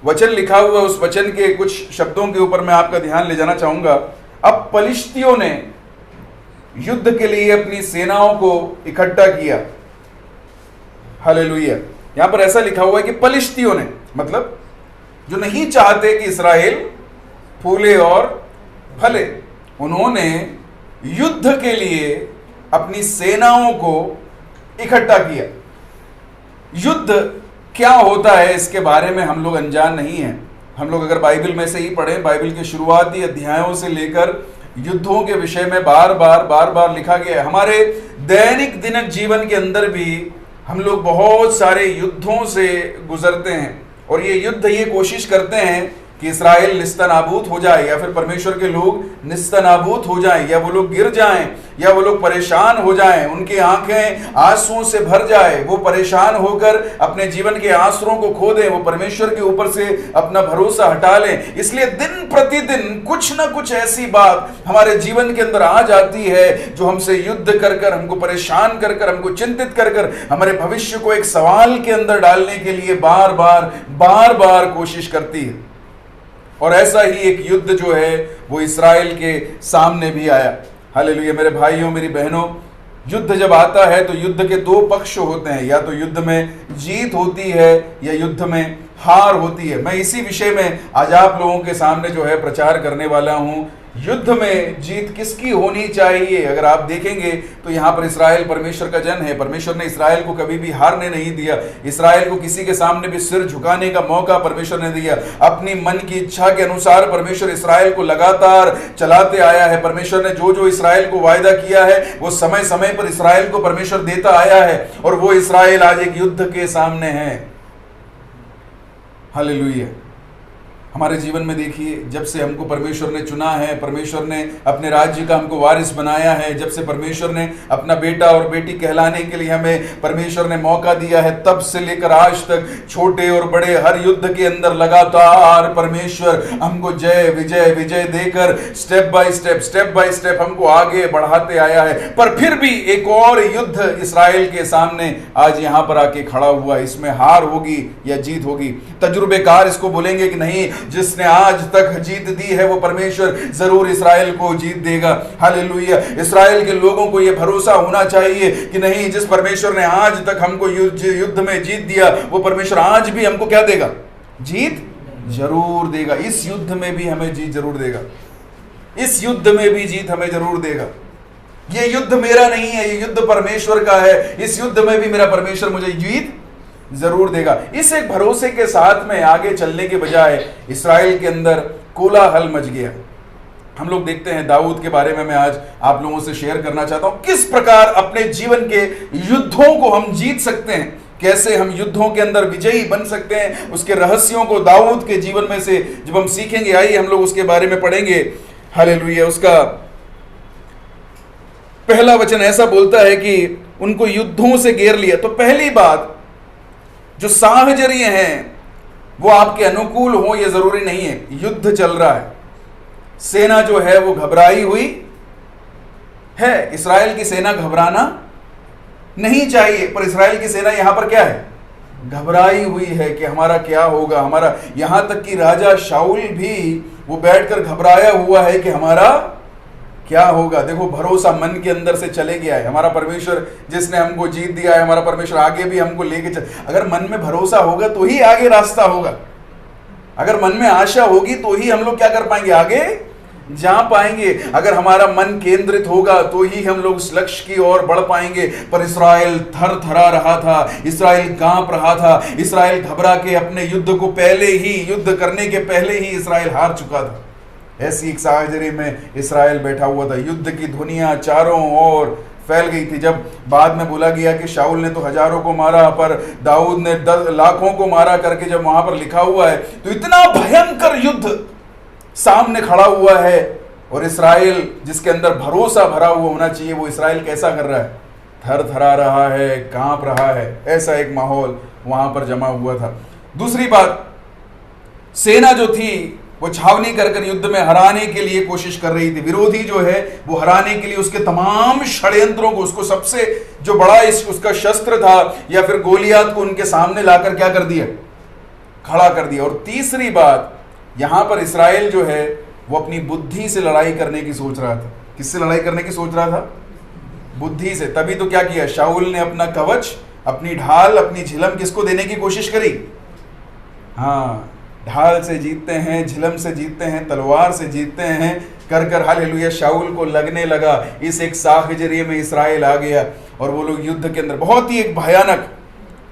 वचन लिखा हुआ है, उस वचन के कुछ शब्दों के ऊपर मैं आपका ध्यान ले जाना चाहूंगा। अब फलिस्तियों ने युद्ध के लिए अपनी सेनाओं को इकट्ठा किया। हालेलुया। यहां पर ऐसा लिखा हुआ है कि फलिस्तियों ने, मतलब जो नहीं चाहते कि इस्राएल फूले और फले, उन्होंने युद्ध के लिए अपनी सेनाओं को इकट्ठा किया। युद्ध क्या होता है इसके बारे में हम लोग अनजान नहीं हैं। हम लोग अगर बाइबल में से ही पढ़ें, बाइबल के शुरुआती अध्यायों से लेकर युद्धों के विषय में बार बार लिखा गया है। हमारे दैनिक दिनक जीवन के अंदर भी हम लोग बहुत सारे युद्धों से गुजरते हैं, और ये युद्ध ये कोशिश करते हैं कि इस्राएल निस्तनाबूत हो जाए, या फिर परमेश्वर के लोग निस्तनाबूत हो जाएं, या वो लोग गिर जाएं, या वो लोग परेशान हो जाएं, उनकी आंखें आंसुओं से भर जाए, वो परेशान होकर अपने जीवन के आसरों को खो दें, वो परमेश्वर के ऊपर से अपना भरोसा हटा लें। इसलिए दिन प्रतिदिन कुछ ना कुछ ऐसी बात हमारे जीवन के अंदर आ जाती है जो हमसे युद्ध कर कर, हमको परेशान कर कर, हमको चिंतित कर कर, हमारे भविष्य को एक सवाल के अंदर डालने के लिए बार बार कोशिश करती है। और ऐसा ही एक युद्ध जो है वो इस्राएल के सामने भी आया। हालेलुया। मेरे भाइयों, मेरी बहनों, युद्ध जब आता है तो युद्ध के दो पक्ष होते हैं, या तो युद्ध में जीत होती है या युद्ध में हार होती है। मैं इसी विषय में आज आप लोगों के सामने जो है प्रचार करने वाला हूं। युद्ध में जीत किसकी होनी चाहिए? अगर आप देखेंगे तो यहाँ पर इस्राएल परमेश्वर का जन है। परमेश्वर ने इस्राएल को कभी भी हारने नहीं दिया। इस्राएल को किसी के सामने भी सिर झुकाने का मौका परमेश्वर ने दिया। अपनी मन की इच्छा के अनुसार परमेश्वर इस्राएल को लगातार चलाते आया है। परमेश्वर ने जो जो इस्राएल को वायदा किया है वो समय समय पर इस्राएल को परमेश्वर देता आया है, और वो इस्राएल आज एक युद्ध के सामने है। हालेलुया। हमारे जीवन में देखिए, जब से हमको परमेश्वर ने चुना है, परमेश्वर ने अपने राज्य का हमको वारिस बनाया है, जब से परमेश्वर ने अपना बेटा और बेटी कहलाने के लिए हमें परमेश्वर ने मौका दिया है, तब से लेकर आज तक छोटे और बड़े हर युद्ध के अंदर लगातार परमेश्वर हमको जय विजय विजय देकर स्टेप बाय स्टेप हमको आगे बढ़ाते आया है। पर फिर भी एक और युद्ध इस्राएल के सामने आज यहां पर आके खड़ा हुआ। इसमें हार होगी या जीत होगी। तजुर्बेकार इसको बोलेंगे कि नहीं, जिसने आज तक जीत दी है वो परमेश्वर जरूर इस्राएल को जीत देगा। हालेलुया। इस्राएल के लोगों को यह भरोसा होना चाहिए कि नहीं, जिस परमेश्वर ने आज तक हमको युद्ध में जीत दिया वो परमेश्वर आज भी हमको क्या देगा? जीत जरूर देगा। इस युद्ध में भी हमें जीत जरूर देगा। इस युद्ध में भी जीत हमें जरूर देगा। ये युद्ध मेरा नहीं है, ये युद्ध परमेश्वर का है। इस युद्ध में भी मेरा परमेश्वर मुझे जीत जरूर देगा। इस एक भरोसे के साथ में आगे चलने के बजाय इस्राएल के अंदर कोलाहल मच गया। हम लोग देखते हैं दाऊद के बारे में मैं आज आप लोगों से शेयर करना चाहता हूं, किस प्रकार अपने जीवन के युद्धों को हम जीत सकते हैं, कैसे हम युद्धों के अंदर विजयी बन सकते हैं। उसके रहस्यों को दाऊद के जीवन में से जब हम सीखेंगे, आइए हम लोग उसके बारे में पढ़ेंगे। हालेलुया। उसका पहला वचन ऐसा बोलता है कि उनको युद्धों से घेर लिया। तो पहली बात, जो साहचर्य हैं वो आपके अनुकूल हो ये जरूरी नहीं है। युद्ध चल रहा है, सेना जो है वो घबराई हुई है। इस्राएल की सेना घबराना नहीं चाहिए, पर इस्राएल की सेना यहां पर क्या है? घबराई हुई है कि हमारा क्या होगा, हमारा। यहां तक कि राजा शाऊल भी वो बैठकर घबराया हुआ है कि हमारा क्या होगा। देखो, भरोसा मन के अंदर से चले गया है। हमारा परमेश्वर जिसने हमको जीत दिया है, हमारा परमेश्वर आगे भी हमको लेके चल। अगर मन में भरोसा होगा तो ही आगे रास्ता होगा। अगर मन में आशा होगी तो ही हम लोग क्या कर पाएंगे? आगे जा पाएंगे। अगर हमारा मन केंद्रित होगा तो ही हम लोग उस लक्ष्य की ओर बढ़ पाएंगे। पर इस्राएल थर थरा रहा था, इस्राएल कांप रहा था, इस्राएल घबरा के अपने युद्ध को युद्ध करने के पहले ही इस्राएल हार चुका था। ऐसी एक साहचर्य में इस्राएल बैठा हुआ था। युद्ध की धुनिया चारों ओर फैल गई थी। जब बाद में बोला गया कि शाऊल ने तो हजारों को मारा, पर दाऊद ने 10 लाखों को मारा करके जब वहां पर लिखा हुआ है, तो इतना भयंकर युद्ध सामने खड़ा हुआ है। और इस्राएल जिसके अंदर भरोसा भरा हुआ होना चाहिए, वो इस्राएल कैसा कर रहा है? थर थरा रहा है, कांप रहा है। ऐसा एक माहौल वहां पर जमा हुआ था। दूसरी बात, सेना जो थी वो छावनी कर युद्ध में हराने के लिए कोशिश कर रही थी। विरोधी जो है वो हराने के लिए उसके तमाम षड्यंत्रों को, उसको सबसे जो बड़ा उसका शस्त्र था या फिर गोलियात को उनके सामने लाकर क्या कर दिया? खड़ा कर दिया। और तीसरी बात, यहां पर इस्राएल जो है वो अपनी बुद्धि से लड़ाई करने की सोच रहा था। किससे लड़ाई करने की सोच रहा था? बुद्धि से। तभी तो क्या किया? शाऊल ने अपना कवच, अपनी ढाल, अपनी झिलम किसको देने की कोशिश करी? हाँ, ढाल से जीतते हैं, झिलम से जीतते हैं, तलवार से जीतते हैं कर हालेलुया। शाऊल को लगने लगा इस एक साहचर्य में इस्राएल आ गया और वो लोग युद्ध के अंदर बहुत ही एक भयानक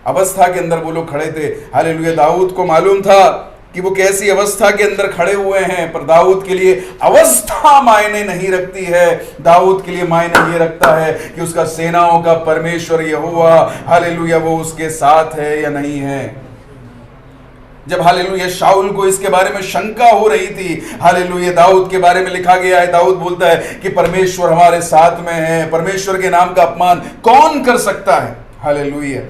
अवस्था के अंदर वो लोग खड़े थे। हालेलुया। दाऊद को मालूम था कि वो कैसी अवस्था के अंदर खड़े हुए हैं, पर दाऊद के लिए अवस्था मायने नहीं रखती है। दाऊद के लिए मायने ये रखता है कि उसका सेनाओं का परमेश्वर यहोवा हालेलुया वो उसके साथ है या नहीं है। जब हालेलुया शाऊल को इसके बारे में शंका हो रही थी, हालेलुया दाऊद के बारे में लिखा गया है, दाऊद बोलता है कि परमेश्वर हमारे साथ में है, परमेश्वर के नाम का अपमान कौन कर सकता है। हालेलुया।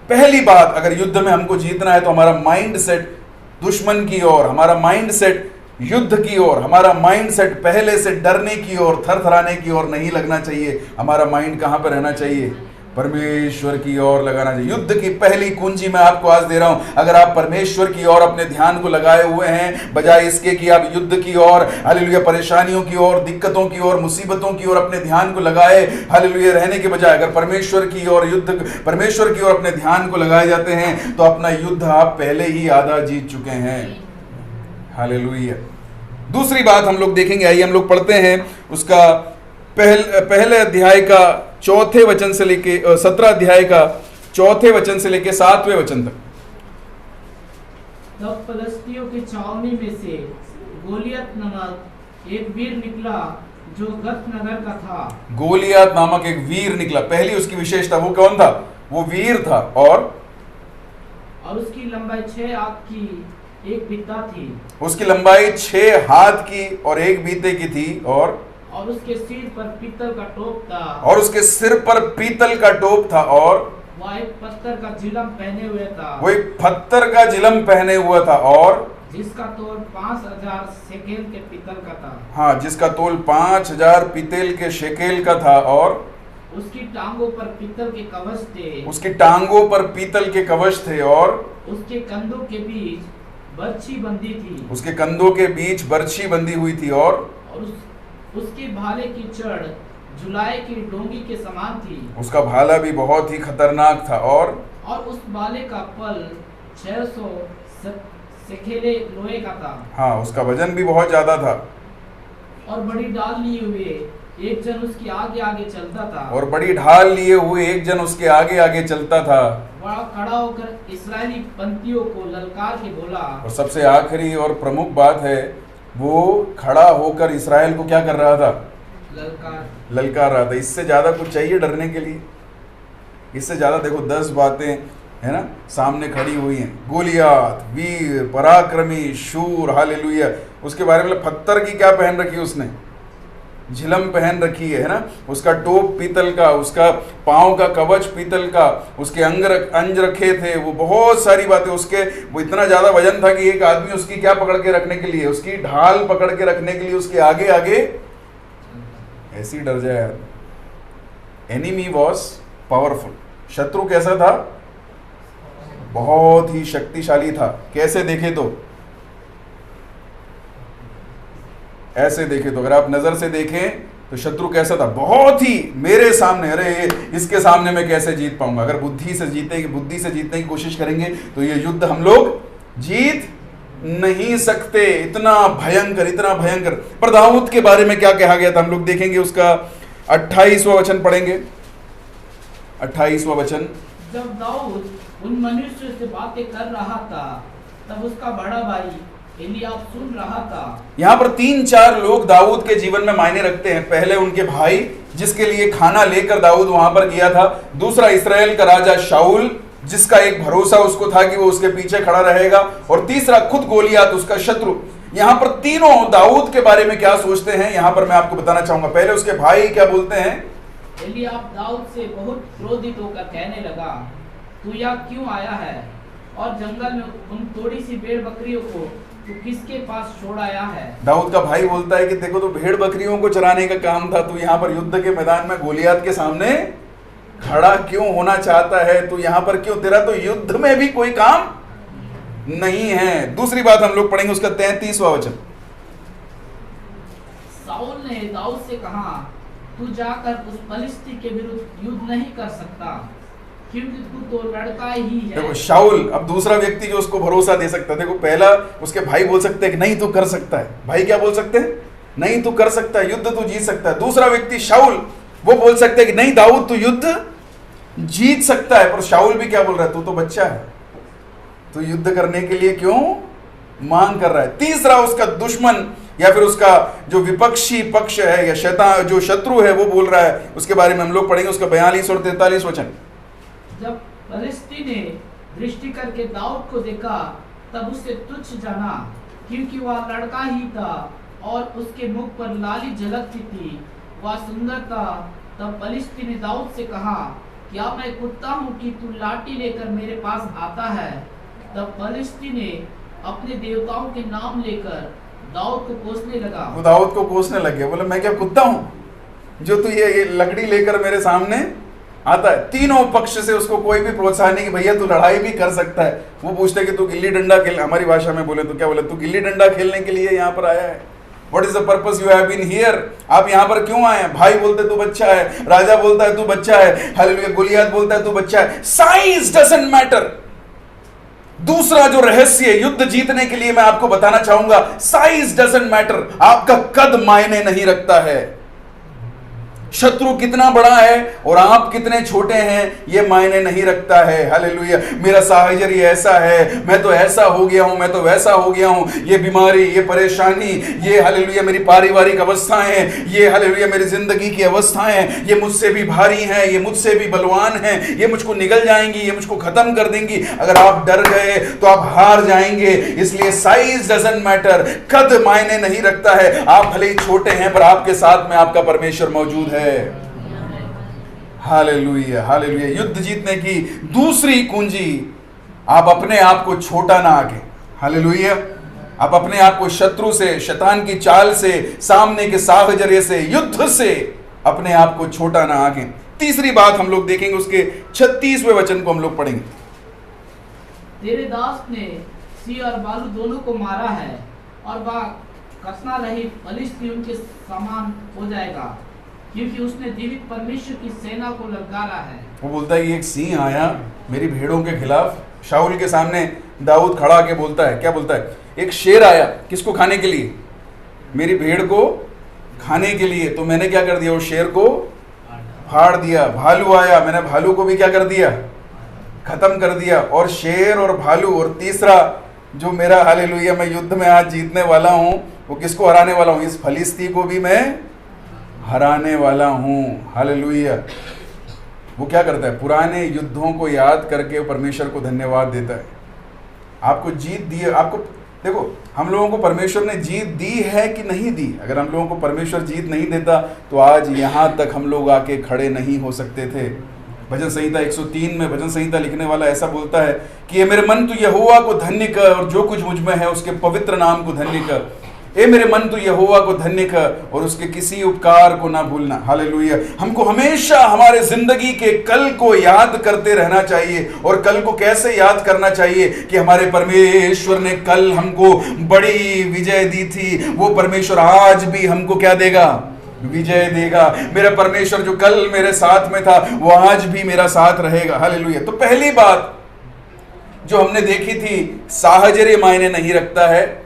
पहली बात, अगर युद्ध में हमको जीतना है तो हमारा माइंड सेट दुश्मन की ओर, हमारा माइंड सेट युद्ध की ओर, हमारा माइंड सेट पहले से डरने की ओर, थरथराने की ओर नहीं लगना चाहिए। हमारा माइंड कहां पर रहना चाहिए? परमेश्वर की ओर लगाना चाहिए। युद्ध की पहली कुंजी मैं आपको आज दे रहा हूं। अगर आप परमेश्वर की ओर अपने ध्यान को लगाए हुए हैं, बजाय इसके कि आप युद्ध की ओर, हालेलुया परेशानियों की ओर, दिक्कतों की ओर, मुसीबतों की ओर अपने ध्यान को लगाए हालेलुया रहने के बजाय अगर परमेश्वर की ओर परमेश्वर की ओर अपने ध्यान को लगाए जाते हैं तो अपना युद्ध आप पहले ही आधा जीत चुके हैं। हालेलुया। दूसरी बात हम लोग देखेंगे, आइए हम लोग पढ़ते हैं उसका पहले अध्याय का 4 वचन से लेके 17 अध्याय का 4 वचन से लेके 7वें वचन तक। तब फलिस्तियों की छावनी में से गोलियत नामक एक वीर निकला जो गत नगर का था। गोलियत नामक एक वीर निकला। पहली उसकी विशेषता, वो कौन था? वो वीर था और उसकी लंबाई 6 हाथ की एक बित्ता थी उसकी लंबाई 6 हाथ की और 1 बीते की थी, और उसके सिर पर पीतल का टोप था, और उसके सिर पर पीतल का टोप था, और वह एक पत्थर का जिलम पहने हुए था, वो एक पत्थर का जिलम पहने हुआ था, और जिसका तोल 5000 शेकेल के पीतल का था। हाँ, जिसका तोल 5000 पीतल के शेकेल का था, और उसकी टांगों पर पीतल के कवच थे, उसकी टांगों पर पीतल के कवच थे, और उसके कंधों के बीच बर्छी बंधी थी, उसके कंधों के बीच बर्छी बंधी हुई थी, और उसके भाले की चढ़ जुलाई की डोंगी के समान थी, उसका भाला भी बहुत ही खतरनाक था, और उस भाले का पल 600 शेकेले लोहे का था। हाँ, उसका वजन भी बहुत ज्यादा था, और बड़ी डाल लिए हुए एक जन उसके आगे आगे चलता था, और बड़ी ढाल लिए हुए एक जन उसके आगे आगे चलता था। बड़ा खड़ा होकर इस्राएली पंक्तियों को ललकार के बोला। और सबसे आखिरी और प्रमुख बात है, वो खड़ा होकर इस्राएल को क्या कर रहा था? ललकार रहा था। इससे ज्यादा कुछ चाहिए डरने के लिए? इससे ज्यादा देखो 10 बातें है ना सामने खड़ी हुई हैं। गोलियात, वीर, पराक्रमी, शूर, हालेलुया। उसके बारे में पत्थर की क्या पहन रखी है उसने? झिलम पहन रखी है ना। उसका टोप पीतल का, उसका पांव का कवच पीतल का, उसके अंज रखे थे, वो बहुत सारी बातें। उसके वो इतना ज्यादा वजन था कि एक आदमी उसकी क्या पकड़ के रखने के लिए, उसकी ढाल पकड़ के रखने के लिए उसके आगे आगे ऐसी डर जाए यार। Enemy was powerful. शत्रु कैसा था? बहुत ही शक्तिशाली था। कैसे देखे तो? ऐसे देखे तो, अगर आप नजर से देखें तो शत्रु कैसा था? बहुत ही मेरे सामने, अरे इसके सामने मैं कैसे जीत पाऊंगा। अगर बुद्धि से जीतने की कोशिश करेंगे तो ये युद्ध हम लोग जीत नहीं सकते। इतना भयंकर। पर दाऊद के बारे में क्या कहा गया था हम लोग देखेंगे। उसका 28वां वचन पढ़ेंगे। 28वां वचन। जब दाऊद उन मनुष्यों से बातें कर रहा था तब उसका बड़ा भाई एलीआब सुन रहा था। यहाँ पर 3-4 लोग दाऊद के जीवन में मायने रखते हैं। पहले उनके भाई, जिसके लिए खाना लेकर दाऊद वहां पर गया था। दूसरा इस्राएल का राजा शाऊल, जिसका एक भरोसा उसको था कि वो उसके पीछे खड़ा रहेगा। और तीसरा खुद गोलियात, उसका शत्रु। यहाँ पर तीनों दाऊद के बारे में क्या सोचते हैं, यहाँ पर मैं आपको बताना चाहूंगा। पहले उसके भाई क्या बोलते हैं? एलीआब दाऊद से बहुत क्रोधित होकर कहने लगा, तू यहाँ क्यों आया है? और जंगल में उन थोड़ी सी भेड़ बकरियों को तू किसके पास छोड़ आया है? दाऊद का भाई बोलता है कि देखो, तो भेड़ बकरियों को चराने का काम था, तू यहाँ पर युद्ध के मैदान में गोलियात के सामने खड़ा क्यों होना चाहता है? तू यहाँ पर क्यों? तेरा तो युद्ध में भी कोई काम नहीं है। दूसरी बात हम लोग पढ़ेंगे, उसका 33वां वचन। शाऊल ने दाऊद से कहा, तू जाकर उस फलिस्ती के विरुद्ध युद्ध नहीं कर सकता, क्योंकि तू तो लड़का ही है। देखो, शाऊल अब दूसरा व्यक्ति जो उसको भरोसा दे सकता है। देखो, पहला उसके भाई बोल सकते हैं कि नहीं तू कर सकता है। भाई क्या बोल सकते हैं? नहीं तू कर सकता है, युद्ध तू जीत सकता है। दूसरा व्यक्ति शाऊल, वो बोल सकते हैं कि नहीं दाऊद तू युद्ध जीत सकता है। पर शाऊल भी क्या बोल रहा है? तू तो बच्चा है, तू युद्ध करने के लिए क्यों मांग कर रहा है? तीसरा उसका दुश्मन या फिर उसका जो विपक्षी पक्ष है या शैतान जो शत्रु है, वो बोल रहा है। उसके बारे में हम लोग पढ़ेंगे, उसका 42 और 43 वचन। जब फलिस्ती ने दृष्टि करके दाऊद को देखा तब उसे तुच्छ जाना, क्योंकि वह लड़का ही था और उसके मुख पर लाली झलकती थी, वह सुंदर था। तब फलिस्ती ने दाऊद से कहा, क्या मैं कुत्ता हूँ कि तू लाठी लेकर मेरे पास आता है? तब फलिस्ती ने अपने देवताओं के नाम लेकर दाऊद को कोसने लगा। वो दाऊद को कोसने लग गया। बोला, मैं क्या कुत्ता हूँ जो तू ये लकड़ी लेकर मेरे सामने आता है? तीनों पक्ष से उसको कोई भी प्रोत्साहन नहीं कि भैया तू लड़ाई भी कर सकता है। वो पूछते हैं कि तू गिल्ली डंडा खेल, हमारी भाषा में बोले तो क्या बोले, तू गिल्ली डंडा खेलने के लिए यहाँ पर आया है? What is the purpose you have been here? आप यहाँ पर क्यों आए हैं? भाई बोलते तू बच्चा है, राजा बोलता है तू बच्चा है, हालेलुया, गोलियात बोलता है तू बच्चा है। Size doesn't matter. दूसरा जो रहस्य युद्ध जीतने के लिए मैं आपको बताना चाहूंगा, साइज डजंट मैटर। आपका कद मायने नहीं रखता है। शत्रु कितना बड़ा है और आप कितने छोटे हैं ये मायने नहीं रखता है। हालेलुया। मेरा साहचर्य ऐसा है, मैं तो ऐसा हो गया हूं, मैं तो वैसा हो गया हूं, ये बीमारी, ये परेशानी, ये हालेलुया मेरी पारिवारिक अवस्थाएं, ये हालेलुया मेरी जिंदगी की अवस्थाएं, ये मुझसे भी भारी हैं, ये मुझसे भी बलवान हैं, ये मुझको निगल जाएंगी, ये मुझको खत्म कर देंगी। अगर आप डर गए तो आप हार जाएंगे। इसलिए साइज डजंट मैटर, कद मायने नहीं रखता है। आप भले ही छोटे हैं पर आपके साथ में आपका परमेश्वर मौजूद है। Hallelujah, hallelujah. युद्ध जीतने की दूसरी कुंजी, आप अपने आप को छोटा ना आके, हालेलुया, आप अपने आप को शत्रु से, शैतान की चाल से, सामने के साहचर्य से, युद्ध से अपने आप को छोटा ना आके। तीसरी बात हम लोग देखेंगे, उसके 36वें वचन को हम लोग पढ़ेंगे। तेरे दास ने सिंह और बालू दोनों को मारा है और वह कसना रहित फलिस्तीन के समान हो जाएगा, क्योंकि उसने जीवित परमेश्वर की सेना को ललकारा है। वो बोलता है कि एक सिंह आया मेरी भेड़ों के खिलाफ। शाऊल के सामने दाऊद खड़ा के बोलता है, क्या बोलता है? एक शेर आया, किसको खाने के लिए? मेरी भेड़ को खाने के लिए। तो मैंने क्या कर दिया? उस शेर को फाड़ दिया। भालू आया, मैंने भालू को भी क्या कर दिया? खत्म कर दिया। और शेर और भालू, और तीसरा जो मेरा हालेलुया मैं युद्ध में आज जीतने वाला हूं, वो किसको हराने वाला हूं? इस फलिस्ती को भी मैं हराने वाला हूं। हालेलुया। वो क्या करता है? पुराने युद्धों को याद करके परमेश्वर को धन्यवाद देता है। आपको जीत दी है। आपको देखो, हम लोगों को परमेश्वर ने जीत दी है कि नहीं दी? अगर हम लोगों को परमेश्वर जीत नहीं देता तो आज यहां तक हम लोग आके खड़े नहीं हो सकते थे। भजन संहिता 103 में भजन संहिता लिखने वाला ऐसा बोलता है कि ये मेरे मन तू यहोवा को धन्य कर और जो कुछ मुझ में है उसके पवित्र नाम को धन्य कर। ए मेरे मन तू यहोवा को धन्य कर और उसके किसी उपकार को ना भूलना। हालेलुया। हमको हमेशा हमारे जिंदगी के कल को याद करते रहना चाहिए। और कल को कैसे याद करना चाहिए? कि हमारे परमेश्वर ने कल हमको बड़ी विजय दी थी, वो परमेश्वर आज भी हमको क्या देगा? विजय देगा। मेरा परमेश्वर जो कल मेरे साथ में था वो आज भी मेरा साथ रहेगा। हालेलुया। तो पहली बात जो हमने देखी थी, साहचर्य मायने नहीं रखता है।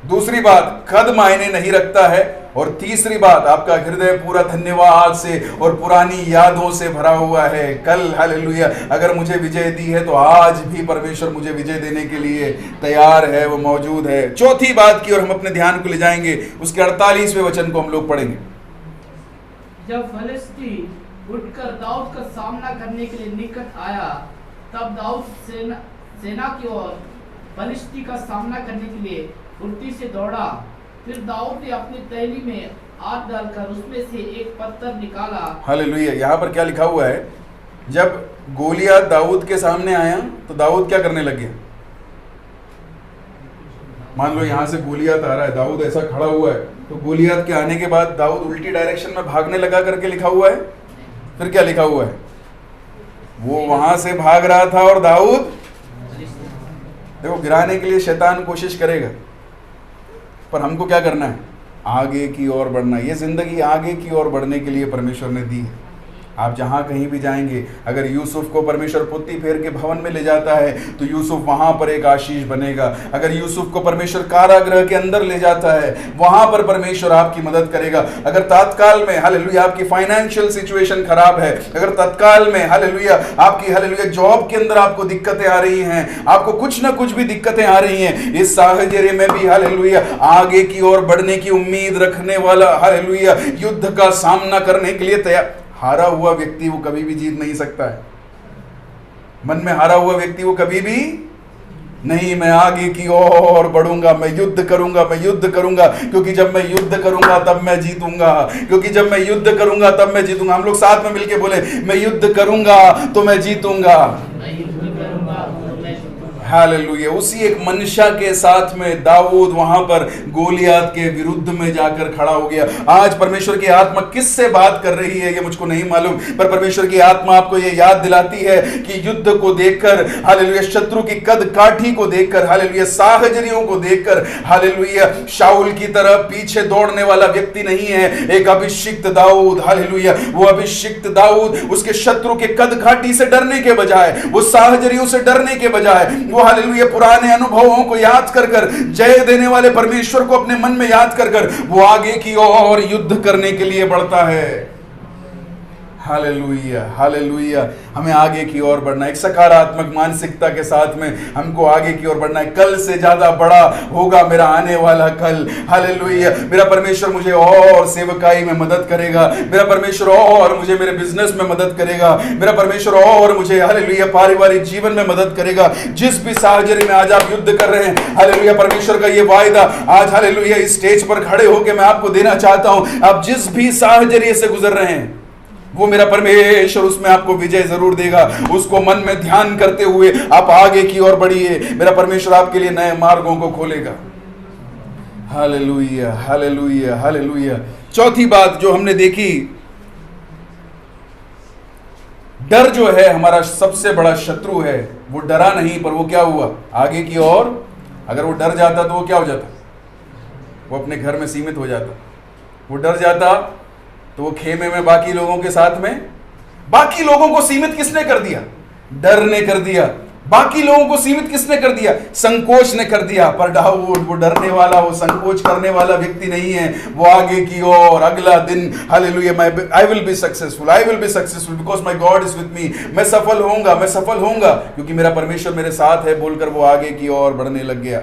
दूसरी बात, कद मायने नहीं रखता है। और तीसरी बात, आपका हृदय पूरा धन्यवाद से और पुरानी यादों से भरा हुआ है। कल हालेलुया अगर मुझे विजय दी है तो आज भी परमेश्वर मुझे विजय देने के लिए तैयार है, वो मौजूद है। चौथी बात की ओर हम अपने ध्यान को ले जाएंगे, उसके 48वें वचन को हम लोग पढ़ेंगे। जब फलिस्ती उठकर दाऊद का सामना करने के लिए निकट आया, तब दाऊद सेना की ओर फलिस्ती का सामना करने के लिए फुर्ती से दौड़ा। फिर दाऊद ने अपनी तैली में हाथ डालकर उसमें से एक पत्थर निकाला। हालेलुया। यहाँ पर क्या लिखा हुआ है? जब गोलियत दाऊद के सामने आया तो दाऊद क्या करने लग गया? मान लो यहाँ से गोलियत आ रहा है, दाऊद ऐसा खड़ा हुआ है, तो गोलियत के आने के बाद दाऊद उल्टी डायरेक्शन में भागने लगा करके लिखा हुआ है। फिर क्या लिखा हुआ है? वो वहां से भाग रहा था और दाऊद, देखो गिराने के लिए शैतान कोशिश करेगा, पर हमको क्या करना है? आगे की ओर बढ़ना। ये जिंदगी आगे की ओर बढ़ने के लिए परमेश्वर ने दी है। आप जहाँ कहीं भी जाएंगे, अगर यूसुफ को परमेश्वर पुत्ती फेर के भवन में ले जाता है तो यूसुफ वहाँ पर एक आशीष बनेगा। अगर यूसुफ को परमेश्वर कारागृह के अंदर ले जाता है, वहाँ पर परमेश्वर आपकी मदद करेगा। अगर तत्काल में हालेलुया आपकी फाइनेंशियल सिचुएशन खराब है, अगर तत्काल में हालेलुया आपकी हालेलुया जॉब के अंदर आपको दिक्कतें आ रही हैं, आपको कुछ ना कुछ भी दिक्कतें आ रही हैं, इस साहचर्य में भी हालेलुया आगे की ओर बढ़ने की उम्मीद रखने वाला, हालेलुया युद्ध का सामना करने के लिए तैयार। हारा हुआ व्यक्ति वो कभी भी जीत नहीं सकता है। मन में हारा हुआ व्यक्ति वो कभी भी नहीं, मैं आगे की ओर बढ़ूंगा, मैं युद्ध करूंगा, मैं युद्ध करूंगा, क्योंकि जब मैं युद्ध करूंगा तब मैं जीतूंगा, क्योंकि जब मैं युद्ध करूंगा तब मैं जीतूंगा। हम लोग साथ में मिलके बोले, मैं युद्ध करूंगा तो मैं जीतूंगा। हालेलुया। उसी एक मंशा के साथ में दाऊद वहां पर गोलियत के विरुद्ध में जाकर खड़ा हो गया। आज परमेश्वर की आत्मा किससे बात कर रही है ये मुझको नहीं मालूम, पर परमेश्वर की आत्मा आपको ये याद दिलाती है कि युद्ध को देखकर, हालेलुया शत्रु की कद काठी को देखकर, हालेलुया साहचर्यों को देखकर, हालेलुया शाऊल की तरह पीछे दौड़ने वाला व्यक्ति नहीं है, एक अभिषिक्त दाऊद। हालेलुया वो अभिषिक्त दाऊद उसके शत्रु के कद काठी से डरने के बजाय, वो साहचर्यों से डरने के बजाय, वो हालेलुया पुराने अनुभवों को याद कर कर, जय देने वाले परमेश्वर को अपने मन में याद कर कर वो आगे की ओर युद्ध करने के लिए बढ़ता है। Hallelujah, hallelujah. हमें आगे की ओर बढ़ना है, एक सकारात्मक मानसिकता के साथ में हमको आगे की ओर बढ़ना है। कल से ज्यादा बड़ा होगा मेरा आने वाला कल। हालेलुया। मेरा परमेश्वर मुझे और सेवकाई में मदद करेगा, मेरा परमेश्वर और मुझे मेरे बिजनेस में मदद करेगा, मेरा परमेश्वर और मुझे हालेलुया पारिवारिक जीवन में मदद करेगा। जिस भी साहचर्य में आज आप युद्ध कर रहे हैं, हालेलुया, परमेश्वर का ये वायदा आज हालेलुया इस स्टेज पर खड़े होकर मैं आपको देना चाहता हूं। आप जिस भी साहचर्य से गुजर रहे हैं, वो मेरा परमेश्वर उसमें आपको विजय जरूर देगा। उसको मन में ध्यान करते हुए आप आगे की ओर बढ़िए, मेरा परमेश्वर आपके लिए नए मार्गों को खोलेगा। Hallelujah, hallelujah, hallelujah. चौथी बात जो हमने देखी, डर जो है हमारा सबसे बड़ा शत्रु है। वो डरा नहीं, पर वो क्या हुआ, आगे की ओर अगर वो डर जाता तो वो क्या हो जाता, वो अपने घर में सीमित हो जाता। वो डर जाता तो वो खेमे में बाकी लोगों के साथ में, बाकी लोगों को सीमित किसने कर दिया, डर ने कर दिया। बाकी लोगों को सीमित किसने कर दिया, संकोच ने कर दिया। पर दाऊद वो डरने वाला, वो संकोच करने वाला व्यक्ति नहीं है। वो आगे की ओर अगला दिन hallelujah, I will be successful, I will be successful because my God is with me. मैं सफल होऊंगा, मैं सफल होऊंगा क्योंकि मेरा परमेश्वर मेरे साथ है, बोलकर वो आगे की ओर बढ़ने लग गया।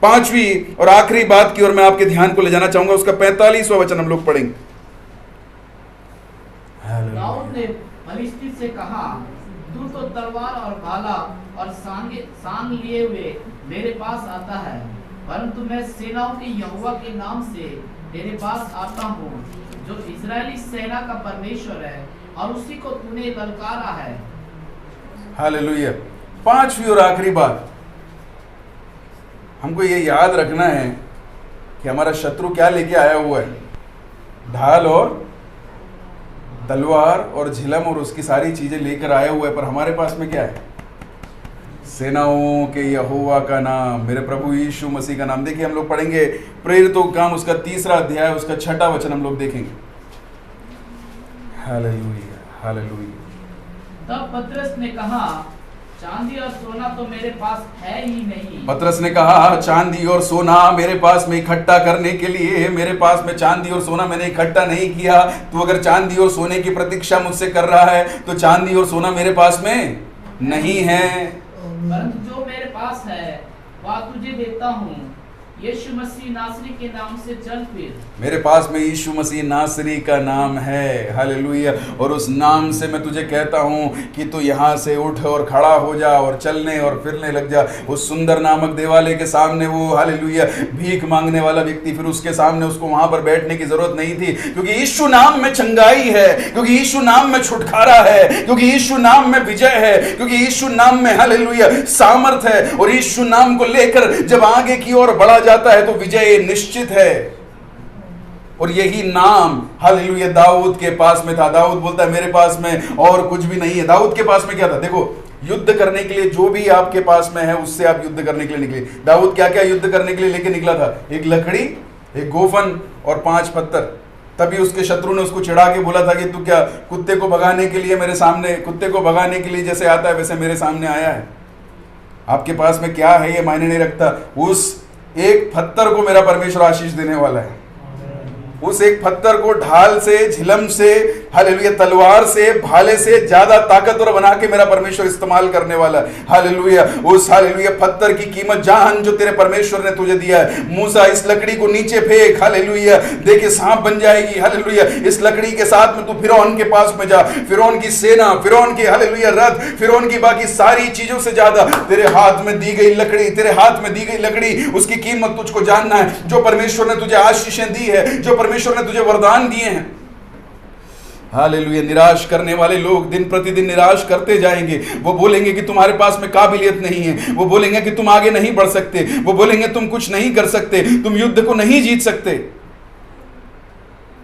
पांचवी और आखिरी बात की ओर मैं आपके ध्यान को ले जाना चाहूंगा, उसका 45वां वचन हम लोग पढ़ेंगे। दाऊद ने फलिस्ती से कहा, तू तो तलवार और भाला और सांग लिए हुए मेरे पास आता है, परंतु मैं सेनाओं के यहोवा के नाम से तेरे पास आता हूँ, जो इजरायली सेना का परमेश्वर है, और उसी को तूने ललकारा है। हालेलुया। पांचवी और आखिरी बात, हमको ये याद रखना है कि हमारा शत्रु क्या लेके आया हुआ है, ढाल और तलवार और झिलम और उसकी सारी चीजें लेकर आया हुआ है। पर हमारे पास में क्या है, सेनाओं के यहोवा का नाम, मेरे प्रभु यीशु मसीह का नाम। देखिए हम लोग पढ़ेंगे प्रेरितों का काम उसका 3 अध्याय उसका 6 वचन हम लोग देखेंगे। Hallelujah, hallelujah. तब पतरस ने कहा, चांदी और सोना तो मेरे पास है ही नहीं। पतरस ने कहा, चांदी और सोना मेरे पास में इकट्ठा करने के लिए, मेरे पास में चांदी और सोना मैंने इकट्ठा नहीं किया। तू अगर चांदी और सोने की प्रतीक्षा मुझसे कर रहा है तो चांदी और सोना मेरे पास में नहीं है, परंतु जो मेरे पास है वह तुझे देता हूँ। यीशु मसीह नासरी के नाम से चल फिर। मेरे पास में यीशु मसीह नासरी का नाम है। हालेलुया। और उस नाम से मैं तुझे कहता हूँ कि तू यहाँ से उठ और खड़ा हो जा और चलने और फिरने लग जा। उस सुंदर नामक देवालय के सामने वो हालेलुया भीख मांगने वाला व्यक्ति, फिर उसके सामने उसको वहां पर बैठने की जरूरत नहीं थी, क्योंकि यीशु नाम में चंगाई है, क्योंकि यीशु नाम में छुटकारा है, क्योंकि यीशु नाम में विजय है, क्योंकि यीशु नाम में हालेलुया सामर्थ है। और यीशु नाम को लेकर जब आगे की ओर बढ़ा जाता है तो विजय निश्चित है। और यही नाम हालेलुया दाऊद के पास में था। दाऊद बोलता है मेरे पास में और कुछ भी नहीं है। दाऊद के पास में क्या था, देखो युद्ध करने के लिए जो भी आपके पास में है उससे आप युद्ध करने के लिए निकले। दाऊद क्या क्या युद्ध करने के लिए लेके निकला था, एक लकड़ी, एक गोफन और 5 पत्थर। तभी उसके शत्रु ने उसको चिढ़ा के बोला था कि तू क्या कुत्ते को भगाने के लिए मेरे सामने, कुत्ते को भगाने के लिए जैसे आता है वैसे मेरे सामने आया है। आपके पास में क्या है ये मायने नहीं रखता, उस एक पत्थर को मेरा परमेश्वर आशीष देने वाला है। उस एक पत्थर को ढाल से, झिलम से, हालेलुया तलवार से, भाले से ज्यादा ताकतवर बना के मेरा परमेश्वर इस्तेमाल करने वाला है। हालेलुया। उस हालेलुया पत्थर की कीमत जान जो तेरे परमेश्वर ने तुझे दिया है। मूसा इस लकड़ी को नीचे फेंक, हालेलुया देखिए सांप बन जाएगी। हालेलुया इस लकड़ी के साथ में तू फिरौन के पास में जा, फिरौन की सेना, फिरौन की हालेलुया रथ, फिरौन की बाकी सारी चीजों से ज्यादा तेरे हाथ में दी गई लकड़ी, तेरे हाथ में दी गई लकड़ी, उसकी कीमत तुझको जानना है। जो परमेश्वर ने तुझे आशीषें दी है, जो परमेश्वर ने तुझे वरदान दिए हैं। हालेलुया। निराश करने वाले लोग दिन प्रतिदिन निराश करते जाएंगे। वो बोलेंगे कि तुम्हारे पास में काबिलियत नहीं है, वो बोलेंगे कि तुम आगे नहीं बढ़ सकते, वो बोलेंगे तुम कुछ नहीं कर सकते, तुम युद्ध को नहीं जीत सकते।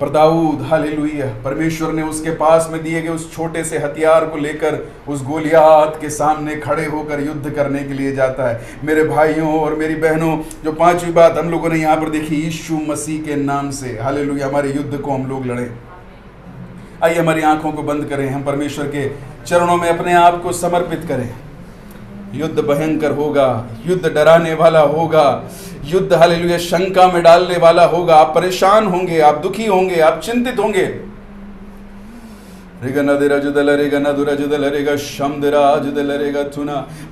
पर दाऊद हालेलुया परमेश्वर ने उसके पास में दिए गए उस छोटे से हथियार को लेकर उस गोलियात के सामने खड़े होकर युद्ध करने के लिए जाता है। मेरे भाइयों और मेरी बहनों, जो 5वीं बात हम लोगों ने यहाँ पर देखी, यीशु मसीह के नाम से हालेलुया हमारे युद्ध को हम लोग लड़ें। आइए हमारी आंखों को बंद करें, हम परमेश्वर के चरणों में अपने आप को समर्पित करें। युद्ध भयंकर होगा, युद्ध डराने वाला होगा, युद्ध हालेलुया शंका में डालने वाला होगा। आप परेशान होंगे, आप दुखी होंगे, आप चिंतित होंगे।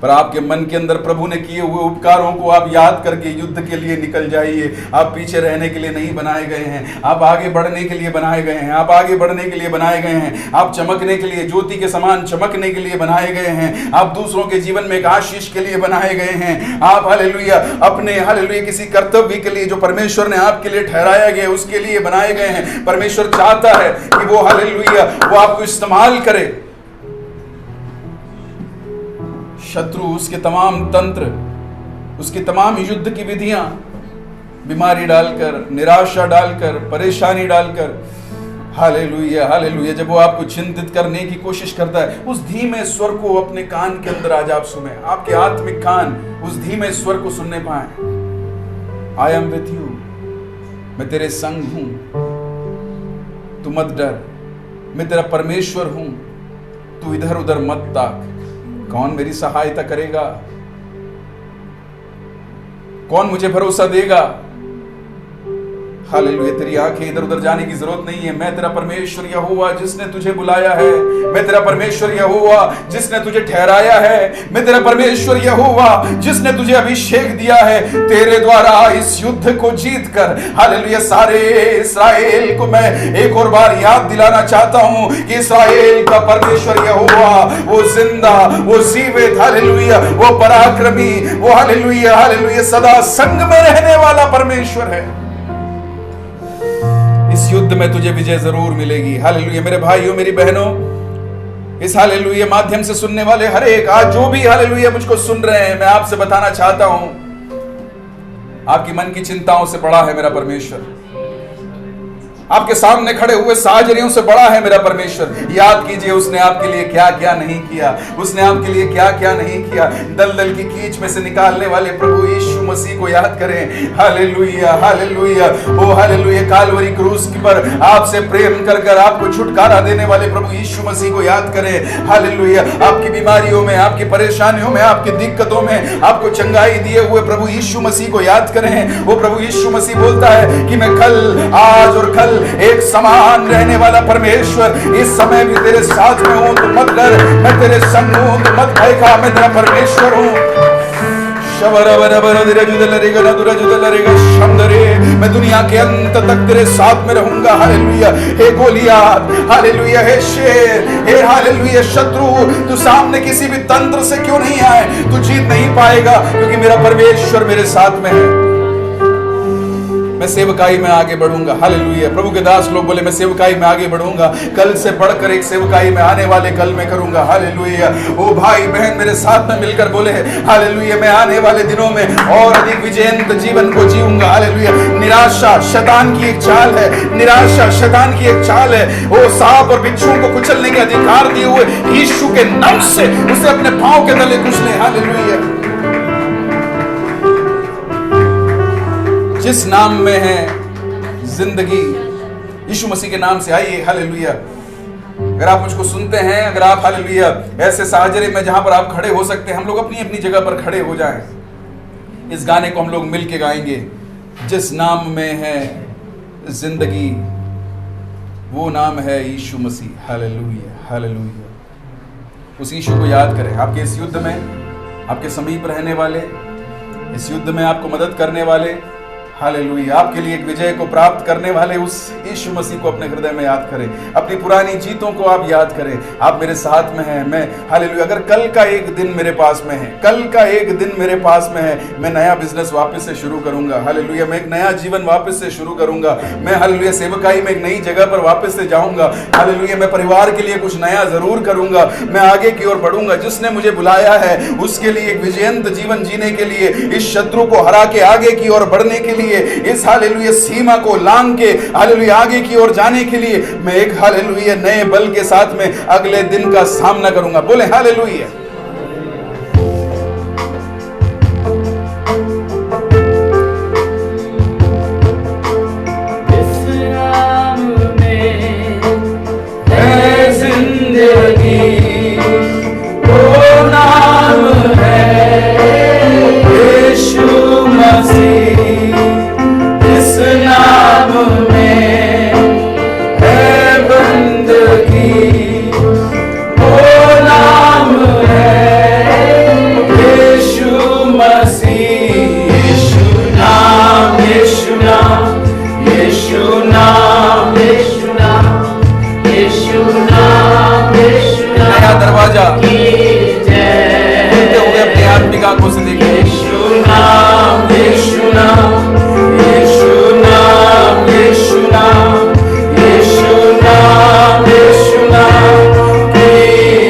पर आपके मन के अंदर प्रभु ने किए हुए उपकारों को आप याद करके युद्ध के लिए निकल जाइए। आप पीछे रहने के लिए नहीं बनाए गए हैं, आप आगे बढ़ने के लिए बनाए गए हैं, आप आगे बढ़ने के लिए बनाए गए हैं, आप चमकने के लिए, ज्योति के समान चमकने के लिए बनाए गए हैं, आप दूसरों के जीवन में एक आशीष के लिए बनाए गए हैं। आप हालेलुया अपने हालेलुया किसी कर्तव्य के लिए जो परमेश्वर ने आपके लिए ठहराया गया उसके लिए बनाए गए हैं। परमेश्वर चाहता है कि वो हालेलुया वो आपको इस्तेमाल करे। शत्रु उसके तमाम तंत्र, उसकी तमाम युद्ध की विधियां, बीमारी डालकर, निराशा डालकर, परेशानी डालकर, हालेलुया हालेलुया, जब वो आपको चिंतित करने की कोशिश करता है, उस धीमे स्वर को अपने कान के अंदर आज आप सुने, आपके आत्मिक कान उस धीमे स्वर को सुनने पाए। आई एम विथ यू, मैं तेरे संग हूं, तू मत डर, मैं तेरा परमेश्वर हूं, तू इधर उधर मत ताक। कौन मेरी सहायता करेगा? कौन मुझे भरोसा देगा? हालेलुया, तेरी आंखें इधर उधर जाने की जरूरत नहीं है। मैं तेरा परमेश्वर यहोवा जिसने तुझे बुलाया है, मैं तेरा परमेश्वर यहोवा जिसने तुझे ठहराया है, मैं तेरा परमेश्वर यहोवा जिसने तुझे अभिषेक दिया है तेरे द्वारा इस युद्ध को जीत कर। हालेलुया, सारे इस्राएल को मैं एक और बार याद दिलाना चाहता हूं कि इस्राएल का परमेश्वर यहोवा वो जिंदा, वो जीवित, हालेलुया वो पराक्रमी, वो हालेलुया हालेलुया सदा संग में रहने वाला परमेश्वर है। इस युद्ध में तुझे विजय जरूर मिलेगी। हालेलुया मेरे भाइयों, मेरी बहनों, इस हालेलुया माध्यम से सुनने वाले हर एक, आज जो भी हालेलुया मुझको सुन रहे हैं, मैं आपसे बताना चाहता हूं, आपकी मन की चिंताओं से बड़ा है मेरा परमेश्वर, आपके सामने खड़े हुए साजरियों से बड़ा है मेरा परमेश्वर। याद कीजिए उसने आपके लिए क्या क्या नहीं किया, उसने आपके लिए क्या क्या नहीं किया। दलदल की कीच में से निकालने वाले प्रभु यीशु मसीह को याद करें। हालेलुया हालेलुया, ओ हालेलुया, काल्वरी क्रूस पर आपसे प्रेम कर कर आपको छुटकारा देने वाले प्रभु यीशु मसीह को याद करें। हालेलुया, आपकी बीमारियों में, आपकी परेशानियों में, आपकी दिक्कतों में आपको चंगाई दिए हुए प्रभु यीशु मसीह को याद करें। वो प्रभु यीशु मसीह बोलता है कि मैं कल, आज और कल एक समान रहने वाला परमेश्वर, इस समय भी तेरे साथ में हूं, तो मत डर, मैं तेरे संग हूं, तो मत भय खा, मैं तेरा परमेश्वर हूं। मैं दुनिया के अंत तक तेरे साथ में रहूंगा। हालेलुया, हे गोलियत, हालेलुया, हे शेर, हे हालेलुया शत्रु, तू सामने किसी भी तंत्र से क्यों नहीं आए, तू जीत नहीं पाएगा, क्योंकि मेरा परमेश्वर मेरे साथ में है। मैं सेवकाई में आगे बढ़ूंगा। हालेलुया, प्रभु के दास लोग बोले मैं सेवकाई में आगे बढ़ूंगा, कल से बढ़कर एक सेवकाई में आने वाले कल में करूंगा। हालेलुया, ओ भाई बहन मेरे साथ में मिलकर बोले हालेलुया, मैं आने वाले दिनों में और अधिक विजयंत जीवन को जीऊंगा। हालेलुया, निराशा शैतान की एक चाल है, निराशा शैतान की एक चाल है। वो सांप और बिच्छुओं को कुचलने के अधिकार दिए हुए यीशु के नाम से उसे अपने पांव के तले कुचले। हालेलुया, जिस नाम में है जिंदगी, यीशु मसीह के नाम से आइए। हालेलुया, अगर आप मुझको सुनते हैं, अगर आप हालेलुया ऐसे साजरे में जहां पर आप खड़े हो सकते हैं, हम लोग अपनी अपनी जगह पर खड़े हो जाएं। इस गाने को हम लोग मिल के गाएंगे। जिस नाम में है जिंदगी, वो नाम है यीशु मसीह। हालेलुया हालेलुया, उस यीशु को याद करें। आपके इस युद्ध में, आपके समीप रहने वाले, इस युद्ध में आपको मदद करने वाले, हालेलुया आपके लिए एक विजय को प्राप्त करने वाले उस यीशु मसीह को अपने हृदय में याद करें। अपनी पुरानी जीतों को आप याद करें। आप मेरे साथ में हैं। मैं हालेलुया, अगर कल का एक दिन मेरे पास में है, कल का एक दिन मेरे पास में है, मैं नया बिजनेस वापस से शुरू करूंगा। हालेलुया, मैं एक नया जीवन वापस से शुरू करूंगा। मैं हालेलुया सेवकाई में एक नई जगह पर वापस से जाऊंगा। हालेलुया, मैं परिवार के लिए कुछ नया जरूर करूंगा। मैं आगे की ओर बढ़ूंगा। जिसने मुझे बुलाया है उसके लिए एक विजयंत जीवन जीने के लिए, इस शत्रु को हरा के आगे की ओर बढ़ने के लिए, इस हालेलुया सीमा को लांघ के हालेलुया आगे की ओर जाने के लिए मैं एक हालेलुया नए बल के साथ में अगले दिन का सामना करूंगा। बोले हालेलुया। इस नाम में है जिंदगी, वो नाम है यीशु मसीह। इस नाम में है बंदगी, दरवाजा की जय। खुलते हुए अपनी आत्मिक आंखों से देखें। यीशु नाम, यीशु नाम, यीशु नाम, यीशु नाम, यीशु नाम, यीशु नाम की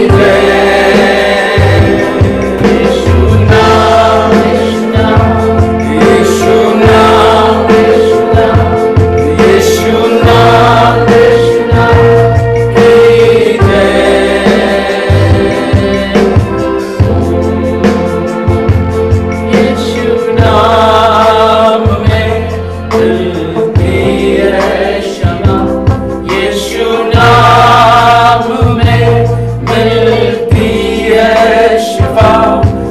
जय। यीशु नाम, यीशु नाम, यीशु नाम, यीशु नाम, यीशु नाम, यीशु नाम की जय। यीशु नाम में मिलती है क्षमा, यीशु नाम में मिलती है शिफा,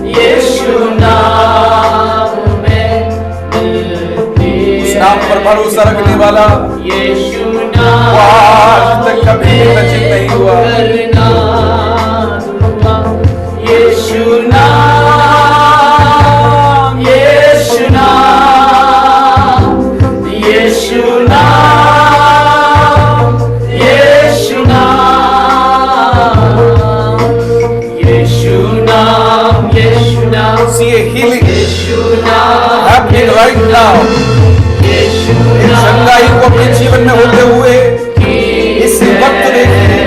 यीशु नाम में मिलती उस है। नाम पर भरोसा रखने वाला यीशु वो नाम आज तक कभी विरचित नहीं हुआ। करना दूंगा। यीशु नाम, यीशु नाम, यीशु नाम, यीशु नाम, यीशु नाम, यीशु नाम, See a healing यीशु नाम happening right now. यीशु इस चंगाई को अपने जीवन में होते हुए इसी वक्त देखिए।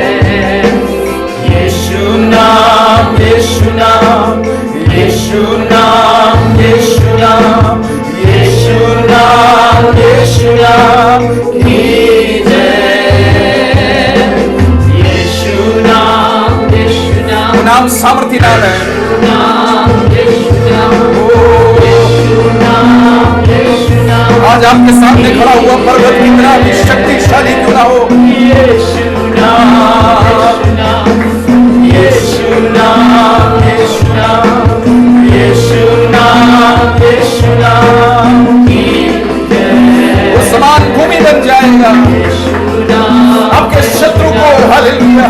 यीशु नाम, यीशु नाम, यीशु नाम, यीशु नाम, यीशु नाम, यीशु नाम की जय। यीशु नाम, यीशु नाम, वो नाम सामर्थी नाम है। यीशु नाम, यीशु नाम, यीशु नाम, आज आपके सामने खड़ा हुआ पर्वत कितना भी शक्तिशाली क्यों ना हो, यीशु नाम, यीशु नाम, यीशु नाम, यीशु नाम, यीशु नाम की जय। वो समान भूमि बन जाएगा। आपके शत्रु को हालेलुया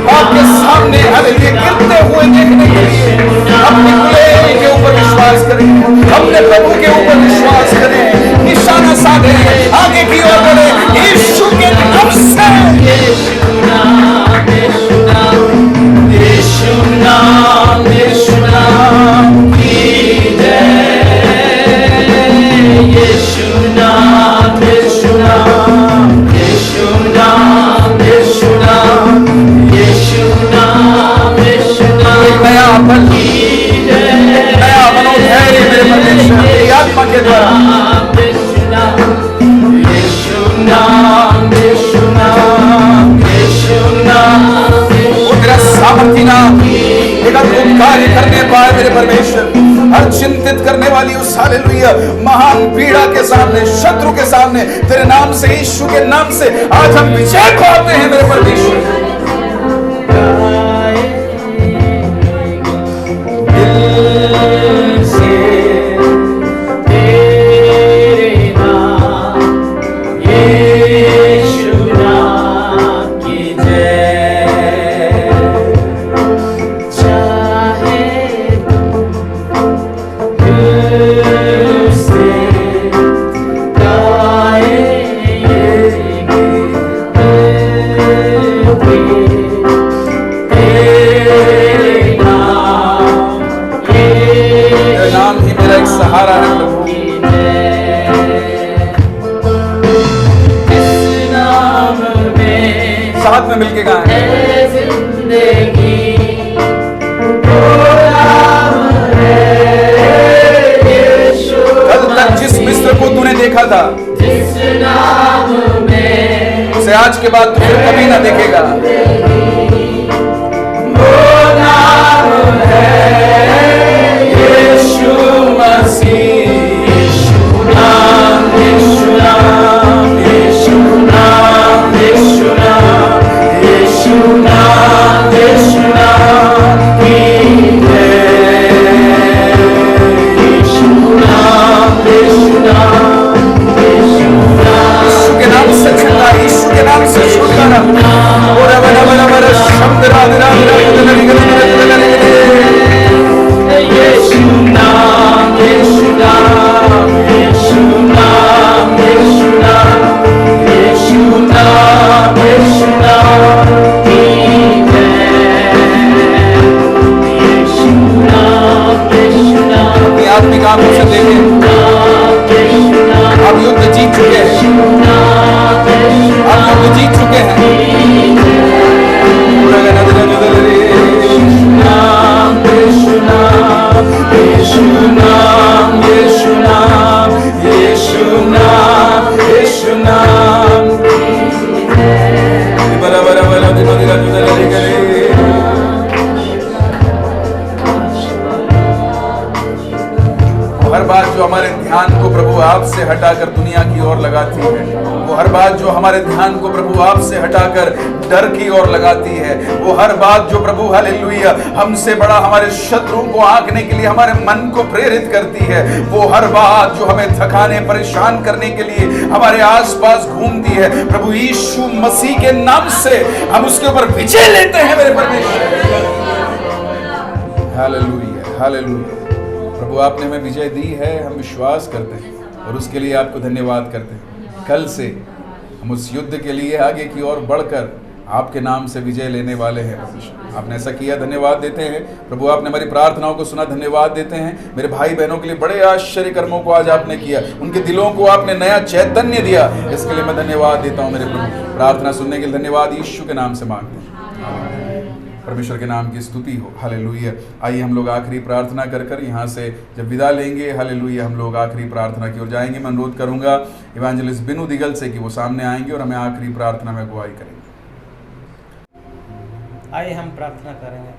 आपके सामने हालेलुया गिरते हुए देखने के लिए अपने कुलेल के ऊपर विश्वास करें, अपने प्रभु के ऊपर विश्वास करें, निशाना साधे, आगे की ओर बढ़े यीशु के नाम से। यीशु नाम, यीशु नाम, यीशु नाम, यीशु नाम की जय। यीशु नाम, यीशु नाम, यीशु नाम, यीशु नाम, यीशु नाम, यीशु नाम एक नया बल, की जय। नया मनोधैर्य मेरे परमेश्वर तेरी आत्मा के द्वारा यीशु नाम, यीशु नाम, यीशु नाम, यीशु नाम, वो तेरा सामर्थी नाम एक अद्भुत कार्य करने पाए मेरे परमेश्वर। हर चिंतित करने वाली उस हालेलुया महान पीड़ा के सामने, शत्रु के सामने तेरे नाम से, यीशु के नाम से आज हम विजय पाते हैं मेरे परमेश्वर। दिल से तेरे नाम, यीशु नाम की जय। चाहे दिल से गाए ये गीत तेरे नाम, तेरा नाम ही मेरा एक सहारा है प्रभु। इस नाम में साथ में मिलके गाएं। है जिंदगी, वो नाम है यीशु कल तक जिस मिस्र को तूने देखा था जिस नाम में उसे आज के बाद तू फिर कभी ना देखेगा। वो नाम है यीशु मसीह। यीशु नाम, यीशु नाम, यीशु नाम, यीशु नाम, यीशु नाम, यीशु नाम की जय। यीशु नाम, यीशु नाम, यीशु नाम, यीशु के नाम से छुटकारा, यीशु के नाम से छुटकारा। और बड़ा बड़ा बड़ा शब्द राधे राधे राधे राधे राधे राधे। यीशु नाम, यीशु नाम, यीशु नाम, यीशु नाम, यीशु नाम, यीशु नाम की जय। बात जो हमारे ध्यान को प्रभु आपसे हटाकर दुनिया की ओर लगाती है, वो हर बात जो हमारे ध्यान को प्रभु आपसे हटाकर डर की ओर लगाती है, वो हर बात जो प्रभु हालेलुया हमसे बड़ा हमारे शत्रुओं को आंकने के लिए हमारे मन को प्रेरित करती है, वो हर बात जो हमें थकाने परेशान करने के लिए हमारे आसपास घूमती है, प्रभु यीशु मसीह के नाम से हम उसके ऊपर विजय लेते हैं मेरे परमेश्वर। Hallelujah, hallelujah. प्रभु आपने हमें विजय दी है, हम विश्वास करते हैं और उसके लिए आपको धन्यवाद करते हैं। कल से हम उस युद्ध के लिए आगे की ओर बढ़कर आपके नाम से विजय लेने वाले हैं। आपने ऐसा किया, धन्यवाद देते हैं प्रभु। आपने हमारी प्रार्थनाओं को सुना, धन्यवाद देते हैं। मेरे भाई बहनों के लिए बड़े आश्चर्य कर्मों को आज आपने किया, उनके दिलों को आपने नया चैतन्य दिया, इसके लिए मैं धन्यवाद देता हूँ मेरे प्रभु। प्रार्थना सुनने के लिए धन्यवाद, यीशु के नाम से मांगते हैं। परमेश्वर के नाम की स्तुति हो। हालेलुया। आइए हम लोग आखिरी प्रार्थना कर कर यहाँ से जब विदा लेंगे, हालेलुया, हम लोग आखिरी प्रार्थना की ओर जाएंगे। मैं अनुरोध करूँगा इवेंजलिस्ट बिनु दिगल से कि वो सामने आएंगे और हमें आखिरी प्रार्थना में अगुवाई करेंगे। आइए हम प्रार्थना करेंगे।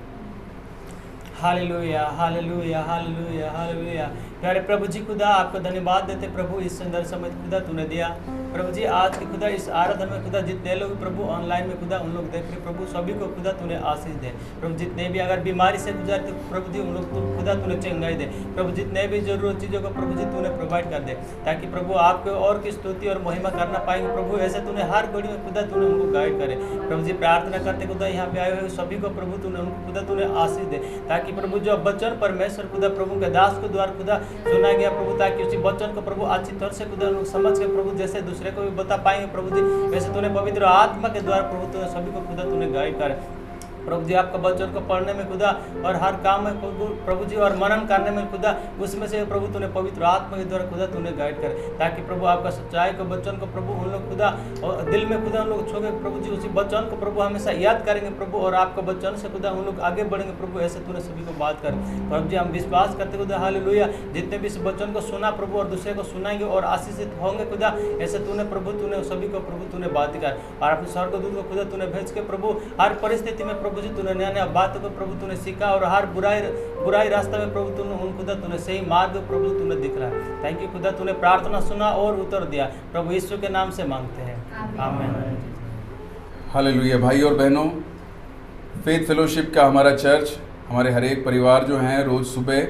Hallelujah, hallelujah, hallelujah, hallelujah. प्यारे प्रभु जी खुदा आपको धन्यवाद देते प्रभु, इस सुंदर समय खुदा तूने दिया प्रभु जी। आज के खुदा इस आराधना में खुदा जितने लोग प्रभु ऑनलाइन में खुदा उन लोग देख रहे प्रभु, सभी को खुदा तूने आशीष दे प्रभु। जितने भी अगर बीमारी से गुजरते प्रभु जी उन लोग खुदा तूने चंगाई दे प्रभु। जितने भी जरूरत चीज़ों को प्रभु जी तूने प्रोवाइड कर दे, ताकि प्रभु आपको और की स्तुति और महिमा करना पाएंगे प्रभु। ऐसे तूने हर घड़ी में खुदा तूने उनको गाइड करे प्रभु जी। प्रार्थना करते खुदा यहाँ पे आए हुए सभी को प्रभु तूने उनको खुदा तूने आशीष दे, ताकि प्रभु जो वचन परमेश्वर खुदा प्रभु के दास के द्वारा खुदा सुना गया प्रभु, ताकि उसी वचन को प्रभु अच्छी तरह से खुदा लोग समझ के प्रभु जैसे दूसरे को भी बता पाएंगे प्रभु जी, वैसे तूने पवित्र आत्मा के द्वारा प्रभु तूने सभी को खुदा तूने गाइड करे प्रभु जी। आपका वचन को पढ़ने में खुदा और हर काम में प्रभु जी और मनन करने में खुदा उसमें से प्रभु तूने पवित्र आत्मा के द्वारा खुदा तूने गाइड करे, ताकि प्रभु आपका सच्चाई के वचन को प्रभु उन लोग खुदा और दिल में खुदा उन लोग छोड़े प्रभु जी, उसी वचन को प्रभु हमेशा याद करेंगे प्रभु, और आपका वचन से खुदा उन लोग आगे बढ़ेंगे प्रभु। ऐसे तूने सभी को बात कर प्रभु जी, हम विश्वास करते खुदा हालेलुया। जितने भी इस वचन को सुना प्रभु और दूसरे को सुनाएंगे और आशीषित होंगे खुदा, ऐसे तूने प्रभु तूने सभी को प्रभु तूने बात कर, और अपने स्वर्गदूत को खुदा तूने भेज के प्रभु हर परिस्थिति में प्रभु जी तूने नया नया बातों को प्रभु तूने सीखा, और हर बुराई रास्ता में प्रभु तूने उन खुदा तूने सही मार्ग प्रभु तूने दिख रहा है। थैंक यू खुदा, तूने प्रार्थना सुना और उत्तर दिया प्रभु, यीशु के नाम से मांगते हैं, आमीन। हालेलुया। भाई और बहनों, फेथ फेलोशिप का हमारा चर्च, हमारे हर एक परिवार जो हैं रोज़ सुबह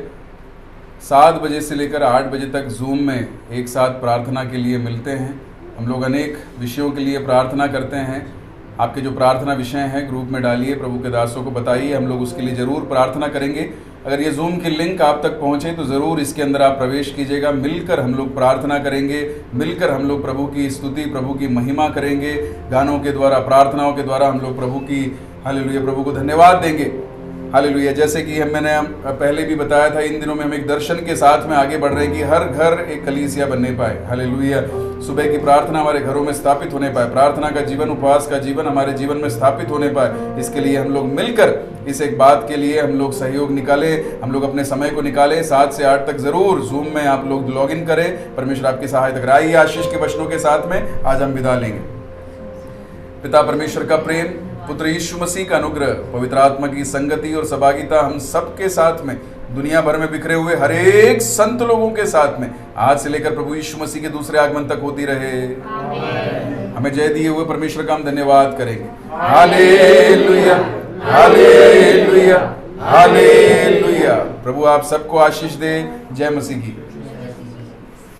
7 बजे से लेकर 8 बजे तक जूम में एक साथ प्रार्थना के लिए मिलते हैं। हम लोग अनेक विषयों के लिए प्रार्थना करते हैं। आपके जो प्रार्थना विषय हैं ग्रुप में डालिए, प्रभु के दासों को बताइए, हम लोग उसके लिए ज़रूर प्रार्थना करेंगे। अगर ये जूम की लिंक आप तक पहुँचे तो ज़रूर इसके अंदर आप प्रवेश कीजिएगा। मिलकर हम लोग प्रार्थना करेंगे, मिलकर हम लोग प्रभु की स्तुति, प्रभु की महिमा करेंगे। गानों के द्वारा, प्रार्थनाओं के द्वारा हम लोग प्रभु की हालेलुया प्रभु को धन्यवाद देंगे। हालेलुया। जैसे कि मैंने पहले भी बताया था, इन दिनों में हम एक दर्शन के साथ में आगे बढ़ रहे हैं कि हर घर एक कलीसिया बनने पाए। हालेलुया। सुबह की प्रार्थना हमारे घरों में स्थापित होने पाए, प्रार्थना का जीवन, उपवास का जीवन हमारे जीवन में स्थापित होने पाए। इसके लिए हम लोग मिलकर इस एक बात के लिए हम लोग सहयोग निकालें, हम लोग अपने समय को निकालें। 7 से 8 तक ज़रूर जूम में आप लोग लॉग इन करें। परमेश्वर आपकी सहायता करे। आइए आशीष के वचनों के साथ में आज हम विदा लेंगे। पिता परमेश्वर का प्रेम, पुत्र यीशु मसीह का अनुग्रह, पवित्र आत्मा की संगति और सहभागिता हम सबके साथ में, दुनिया भर में बिखरे हुए हर एक संत लोगों के साथ में आज से लेकर प्रभु यीशु मसीह के दूसरे आगमन तक होती रहे। हमें जय दिए हुए परमेश्वर का हम धन्यवाद करेंगे। Hallelujah, hallelujah, hallelujah. प्रभु आप सबको आशीष दे। जय मसीह की।